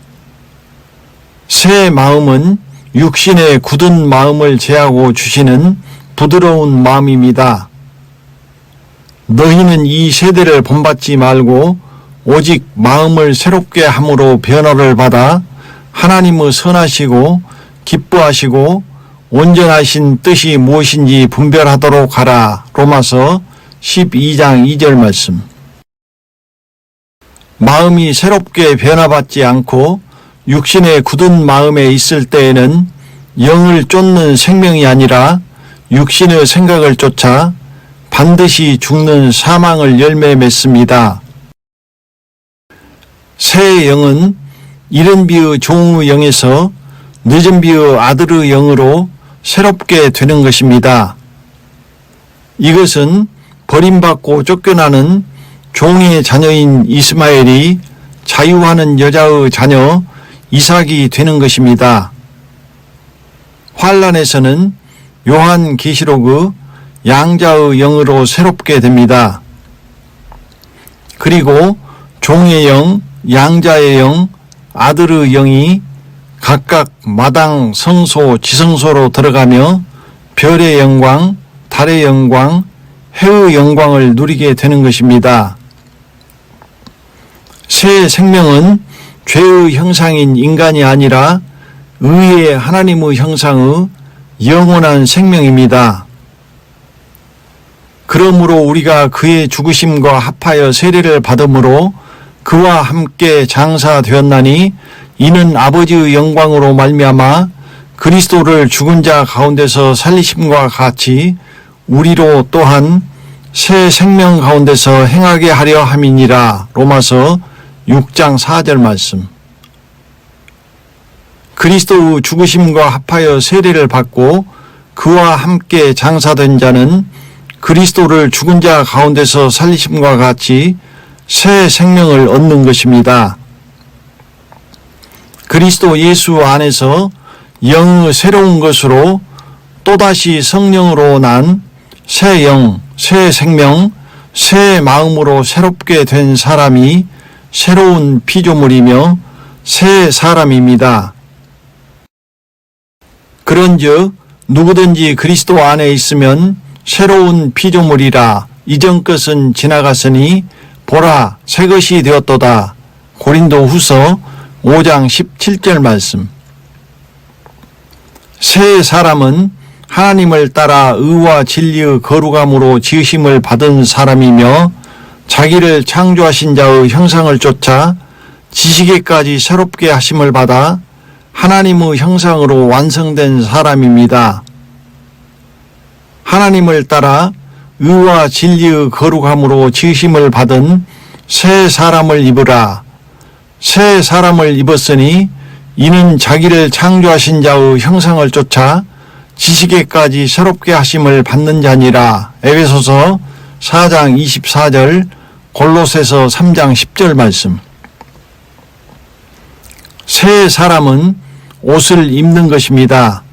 새 마음은 육신의 굳은 마음을 제하고 주시는 부드러운 마음입니다. 너희는 이 세대를 본받지 말고 오직 마음을 새롭게 함으로 변화를 받아 하나님의 선하시고 기뻐하시고 온전하신 뜻이 무엇인지 분별하도록 하라. 로마서 12장 2절 말씀. 마음이 새롭게 변화받지 않고 육신의 굳은 마음에 있을 때에는 영을 쫓는 생명이 아니라 육신의 생각을 쫓아 반드시 죽는 사망을 열매 맺습니다. 새 영은 이른비의 종의 영에서 늦은비의 아들의 영으로 새롭게 되는 것입니다. 이것은 버림받고 쫓겨나는 종의 자녀인 이스마엘이 자유하는 여자의 자녀 이삭이 되는 것입니다. 환란에서는 요한 계시록의 양자의 영으로 새롭게 됩니다. 그리고 종의 영, 양자의 영, 아들의 영이 각각 마당, 성소, 지성소로 들어가며 별의 영광, 달의 영광, 해의 영광을 누리게 되는 것입니다. 새 생명은 죄의 형상인 인간이 아니라 의의 하나님의 형상의 영원한 생명입니다. 그러므로 우리가 그의 죽으심과 합하여 세례를 받음으로 그와 함께 장사되었나니 이는 아버지의 영광으로 말미암아 그리스도를 죽은 자 가운데서 살리심과 같이 우리로 또한 새 생명 가운데서 행하게 하려 함이니라. 로마서 6장 4절 말씀. 그리스도의 죽으심과 합하여 세례를 받고 그와 함께 장사된 자는 그리스도를 죽은 자 가운데서 살리심과 같이 새 생명을 얻는 것입니다. 그리스도 예수 안에서 영의 새로운 것으로 또다시 성령으로 난 새 영, 새 생명, 새 마음으로 새롭게 된 사람이 새로운 피조물이며 새 사람입니다. 그런즉 누구든지 그리스도 안에 있으면 새로운 피조물이라 이전 것은 지나갔으니 보라 새 것이 되었도다. 고린도 후서 5장 17절 말씀. 새 사람은 하나님을 따라 의와 진리의 거룩함으로 지으심을 받은 사람이며 자기를 창조하신 자의 형상을 쫓아 지식에까지 새롭게 하심을 받아 하나님의 형상으로 완성된 사람입니다. 하나님을 따라 의와 진리의 거룩함으로 지으심을 받은 새 사람을 입으라. 새 사람을 입었으니 이는 자기를 창조하신 자의 형상을 쫓아 지식에까지 새롭게 하심을 받는 자니라. 에베소서 4장 24절, 골로새서 3장 10절 말씀. 새 사람은 옷을 입는 것입니다.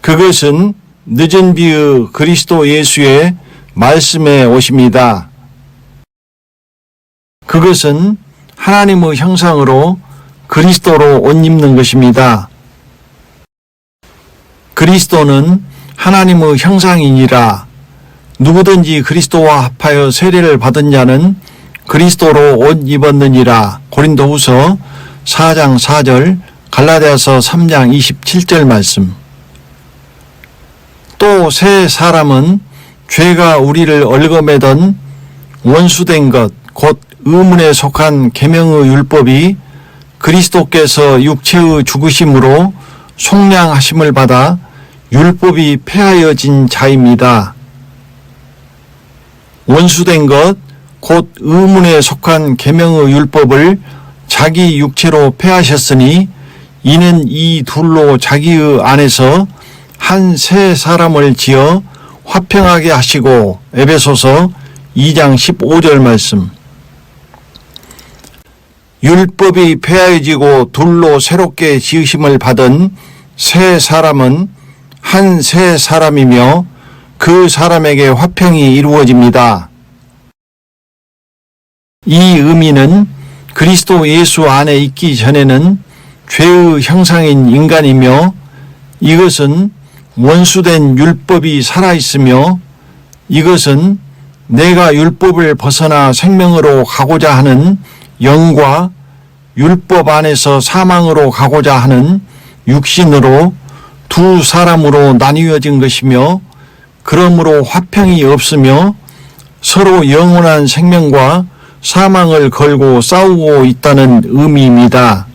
그것은 늦은 비의 그리스도 예수의 말씀의 옷입니다. 그것은 하나님의 형상으로 그리스도로 옷 입는 것입니다. 그리스도는 하나님의 형상이니라. 누구든지 그리스도와 합하여 세례를 받은 자는 그리스도로 옷 입었느니라. 고린도후서 4장 4절, 갈라디아서 3장 27절 말씀. 또 새 사람은 죄가 우리를 얽어매던 원수된 것, 곧 의문에 속한 계명의 율법이 그리스도께서 육체의 죽으심으로 속량하심을 받아 율법이 폐하여진 자입니다. 원수된 것, 곧 의문에 속한 계명의 율법을 자기 육체로 폐하셨으니 이는 이 둘로 자기의 안에서 한 새 사람을 지어 화평하게 하시고. 에베소서 2장 15절 말씀. 율법이 폐하여지고 둘로 새롭게 지으심을 받은 새 사람은 한 새 사람이며 그 사람에게 화평이 이루어집니다. 이 의미는 그리스도 예수 안에 있기 전에는 죄의 형상인 인간이며 이것은 원수된 율법이 살아있으며 이것은 내가 율법을 벗어나 생명으로 가고자 하는 영과 율법 안에서 사망으로 가고자 하는 육신으로 두 사람으로 나뉘어진 것이며 그러므로 화평이 없으며 서로 영원한 생명과 사망을 걸고 싸우고 있다는 의미입니다.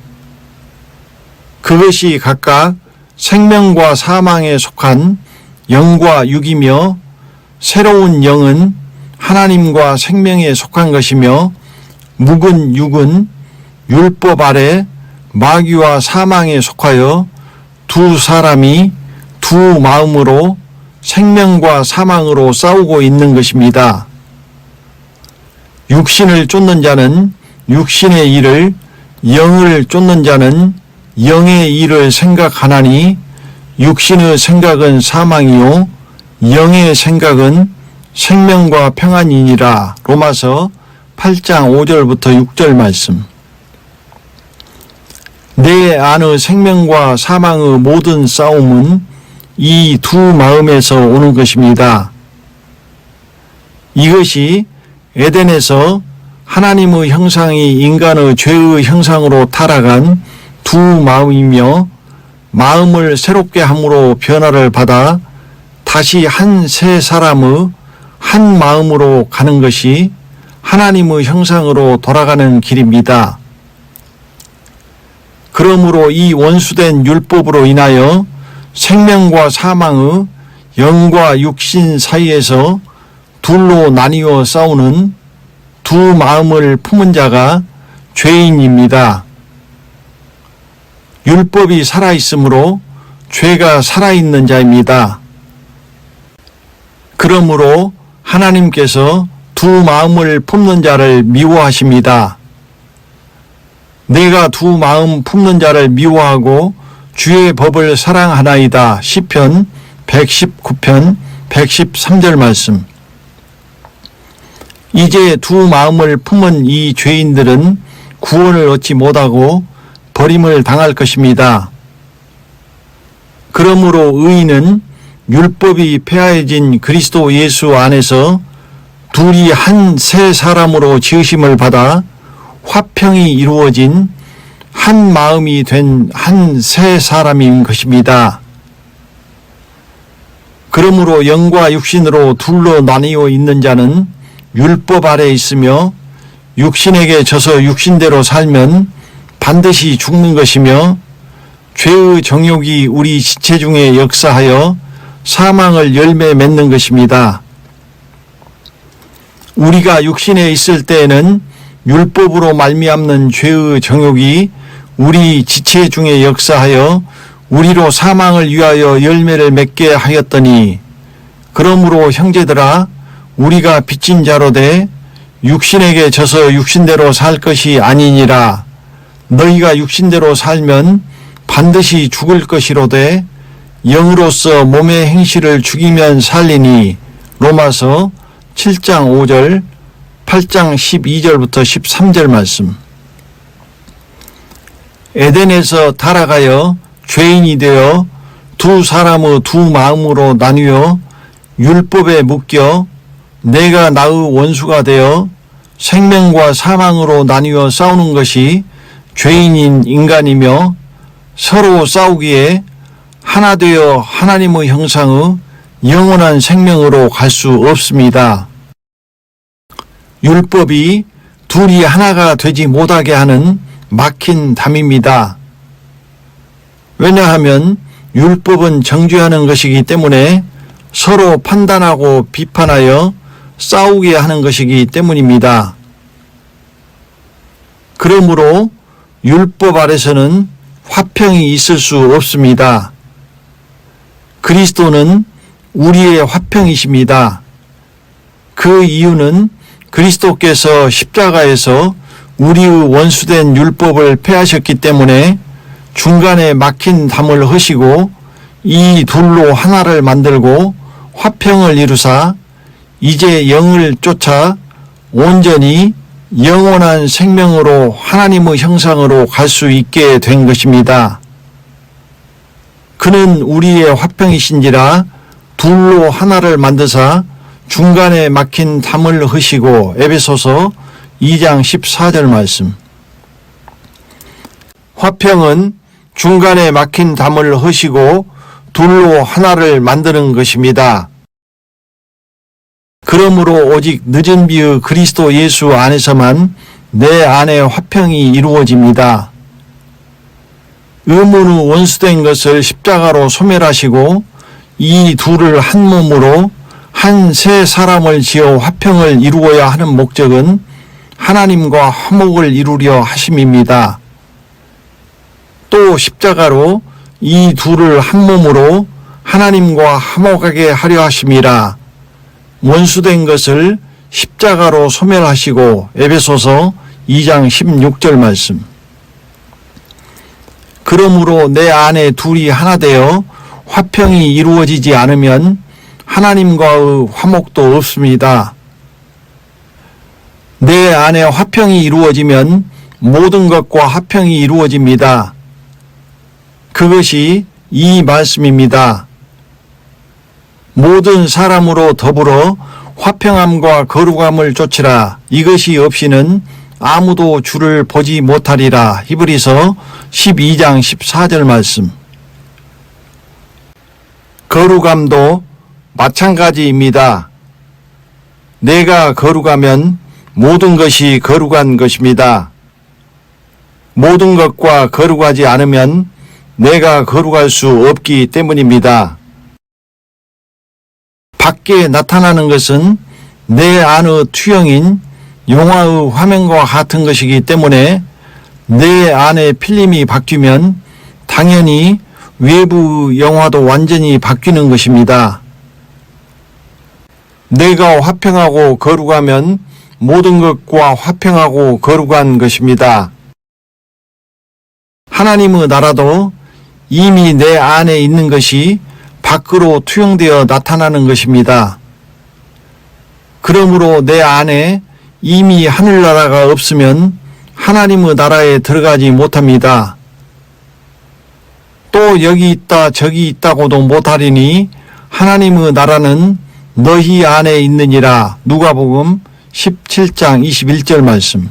그것이 각각 생명과 사망에 속한 영과 육이며 새로운 영은 하나님과 생명에 속한 것이며 묵은 육은 율법 아래 마귀와 사망에 속하여 두 사람이 두 마음으로 생명과 사망으로 싸우고 있는 것입니다. 육신을 쫓는 자는 육신의 일을, 영을 쫓는 자는 영의 일을 생각하나니 육신의 생각은 사망이요 영의 생각은 생명과 평안이니라. 로마서 8장 5절부터 6절 말씀. 내 안의 생명과 사망의 모든 싸움은 이 두 마음에서 오는 것입니다. 이것이 에덴에서 하나님의 형상이 인간의 죄의 형상으로 타락한 두 마음이며 마음을 새롭게 함으로 변화를 받아 다시 한 새 사람의 한 마음으로 가는 것이 하나님의 형상으로 돌아가는 길입니다. 그러므로 이 원수된 율법으로 인하여 생명과 사망의 영과 육신 사이에서 둘로 나뉘어 싸우는 두 마음을 품은 자가 죄인입니다. 율법이 살아있으므로 죄가 살아있는 자입니다. 그러므로 하나님께서 두 마음을 품는 자를 미워하십니다. 내가 두 마음 품는 자를 미워하고 주의 법을 사랑하나이다. 시편 119편 113절 말씀. 이제 두 마음을 품은 이 죄인들은 구원을 얻지 못하고 버림을 당할 것입니다. 그러므로 의인은 율법이 폐하해진 그리스도 예수 안에서 둘이 한 새 사람으로 지으심을 받아 화평이 이루어진 한 마음이 된 한 새 사람인 것입니다. 그러므로 영과 육신으로 둘로 나뉘어 있는 자는 율법 아래 있으며 육신에게 져서 육신대로 살면 반드시 죽는 것이며 죄의 정욕이 우리 지체 중에 역사하여 사망을 열매 맺는 것입니다. 우리가 육신에 있을 때에는 율법으로 말미암는 죄의 정욕이 우리 지체 중에 역사하여 우리로 사망을 위하여 열매를 맺게 하였더니, 그러므로 형제들아 우리가 빚진 자로 돼 육신에게 져서 육신대로 살 것이 아니니라. 너희가 육신대로 살면 반드시 죽을 것이로되 영으로서 몸의 행실을 죽이면 살리니. 로마서 7장 5절, 8장 12절부터 13절 말씀. 에덴에서 타락하여 죄인이 되어 두 사람의 두 마음으로 나뉘어 율법에 묶여 내가 나의 원수가 되어 생명과 사망으로 나뉘어 싸우는 것이 죄인인 인간이며, 서로 싸우기에 하나 되어 하나님의 형상의 영원한 생명으로 갈 수 없습니다. 율법이 둘이 하나가 되지 못하게 하는 막힌 담입니다. 왜냐하면 율법은 정죄하는 것이기 때문에 서로 판단하고 비판하여 싸우게 하는 것이기 때문입니다. 그러므로 율법 아래서는 화평이 있을 수 없습니다. 그리스도는 우리의 화평이십니다. 그 이유는 그리스도께서 십자가에서 우리의 원수된 율법을 폐하셨기 때문에 중간에 막힌 담을 허시고 이 둘로 하나를 만들고 화평을 이루사 이제 영을 쫓아 온전히 영원한 생명으로 하나님의 형상으로 갈 수 있게 된 것입니다. 그는 우리의 화평이신지라 둘로 하나를 만드사 중간에 막힌 담을 허시고. 에베소서 2장 14절 말씀. 화평은 중간에 막힌 담을 허시고 둘로 하나를 만드는 것입니다. 그러므로 오직 늦은 비의 그리스도 예수 안에서만 내 안에 화평이 이루어집니다. 의문의 원수된 것을 십자가로 소멸하시고 이 둘을 한 몸으로 한 새 사람을 지어 화평을 이루어야 하는 목적은 하나님과 화목을 이루려 하심입니다. 또 십자가로 이 둘을 한 몸으로 하나님과 화목하게 하려 하심이라. 원수된 것을 십자가로 소멸하시고. 에베소서 2장 16절 말씀. 그러므로 내 안에 둘이 하나 되어 화평이 이루어지지 않으면 하나님과의 화목도 없습니다. 내 안에 화평이 이루어지면 모든 것과 화평이 이루어집니다. 그것이 이 말씀입니다. 모든 사람으로 더불어 화평함과 거룩함을 쫓으라. 이것이 없이는 아무도 주를 보지 못하리라. 히브리서 12장 14절 말씀. 거룩함도 마찬가지입니다. 내가 거룩하면 모든 것이 거룩한 것입니다. 모든 것과 거룩하지 않으면 내가 거룩할 수 없기 때문입니다. 밖에 나타나는 것은 내 안의 투영인 영화의 화면과 같은 것이기 때문에 내 안의 필름이 바뀌면 당연히 외부 영화도 완전히 바뀌는 것입니다. 내가 화평하고 거룩하면 모든 것과 화평하고 거룩한 것입니다. 하나님의 나라도 이미 내 안에 있는 것이 밖으로 투영되어 나타나는 것입니다. 그러므로 내 안에 이미 하늘나라가 없으면 하나님의 나라에 들어가지 못합니다. 또 여기 있다 저기 있다고도 못하리니 하나님의 나라는 너희 안에 있느니라. 누가복음 17장 21절 말씀.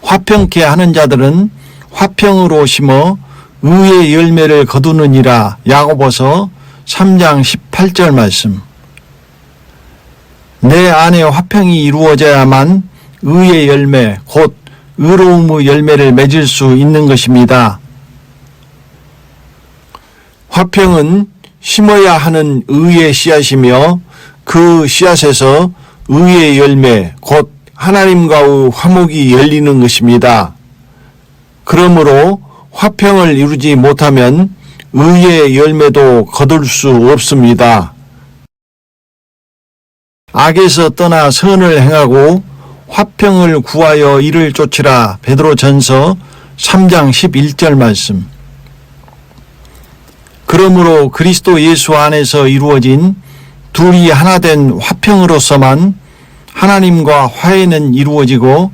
화평케 하는 자들은 화평으로 심어 의의 열매를 거두느니라. 야고보서 3장 18절 말씀. 내 안에 화평이 이루어져야만 의의 열매, 곧 의로움의 열매를 맺을 수 있는 것입니다. 화평은 심어야 하는 의의 씨앗이며 그 씨앗에서 의의 열매, 곧 하나님과의 화목이 열리는 것입니다. 그러므로 화평을 이루지 못하면 의의 열매도 거둘 수 없습니다. 악에서 떠나 선을 행하고 화평을 구하여 이를 쫓으라. 베드로전서 3장 11절 말씀. 그러므로 그리스도 예수 안에서 이루어진 둘이 하나 된 화평으로서만 하나님과 화해는 이루어지고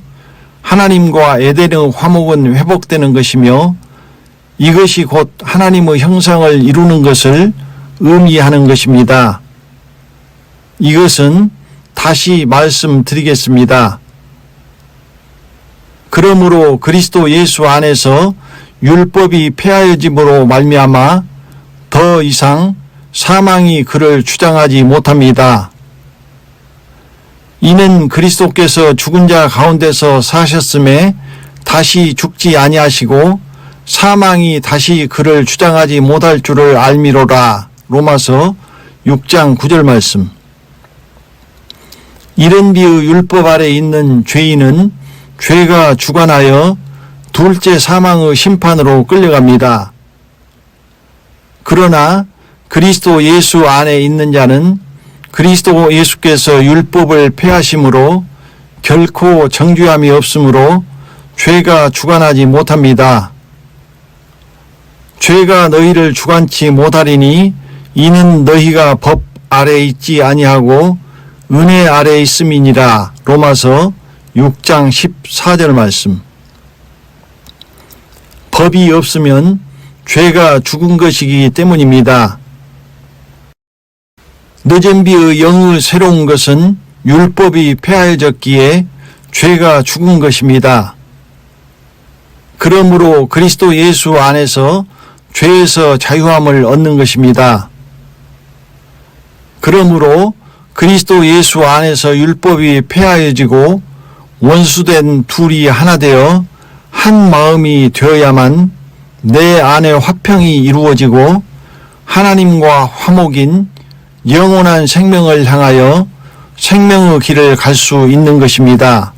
하나님과 에덴의 화목은 회복되는 것이며 이것이 곧 하나님의 형상을 이루는 것을 의미하는 것입니다. 이것은 다시 말씀드리겠습니다. 그러므로 그리스도 예수 안에서 율법이 폐하여짐으로 말미암아 더 이상 사망이 그를 주장하지 못합니다. 이는 그리스도께서 죽은 자 가운데서 사셨음에 다시 죽지 아니하시고 사망이 다시 그를 주장하지 못할 줄을 알미로라. 로마서 6장 9절 말씀. 이른 비의 율법 아래 있는 죄인은 죄가 주관하여 둘째 사망의 심판으로 끌려갑니다. 그러나 그리스도 예수 안에 있는 자는 그리스도 예수께서 율법을 폐하심으로 결코 정죄함이 없으므로 죄가 주관하지 못합니다. 죄가 너희를 주관치 못하리니 이는 너희가 법 아래 있지 아니하고 은혜 아래 있음이니라. 로마서 6장 14절 말씀. 법이 없으면 죄가 죽은 것이기 때문입니다. 늦은 비의 영의 새로운 것은 율법이 폐하여졌기에 죄가 죽은 것입니다. 그러므로 그리스도 예수 안에서 죄에서 자유함을 얻는 것입니다. 그러므로 그리스도 예수 안에서 율법이 폐하여지고 원수된 둘이 하나 되어 한 마음이 되어야만 내 안에 화평이 이루어지고 하나님과 화목인 영원한 생명을 향하여 생명의 길을 갈 수 있는 것입니다.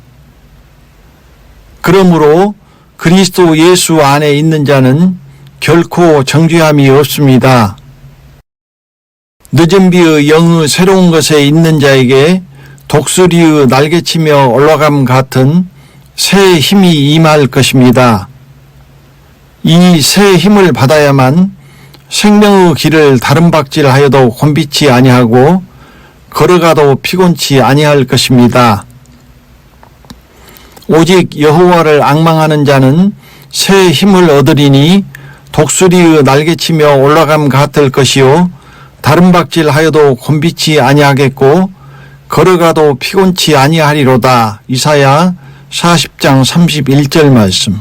그러므로 그리스도 예수 안에 있는 자는 결코 정죄함이 없습니다. 늦은 비의 영의 새로운 것에 있는 자에게 독수리의 날개치며 올라감 같은 새 힘이 임할 것입니다. 이 새 힘을 받아야만 생명의 길을 다름박질하여도 곤비치 아니하고 걸어가도 피곤치 아니할 것입니다. 오직 여호와를 앙망하는 자는 새 힘을 얻으리니 독수리의 날개치며 올라감 같을 것이요 다름박질하여도 곤비치 아니하겠고 걸어가도 피곤치 아니하리로다. 이사야 40장 31절 말씀.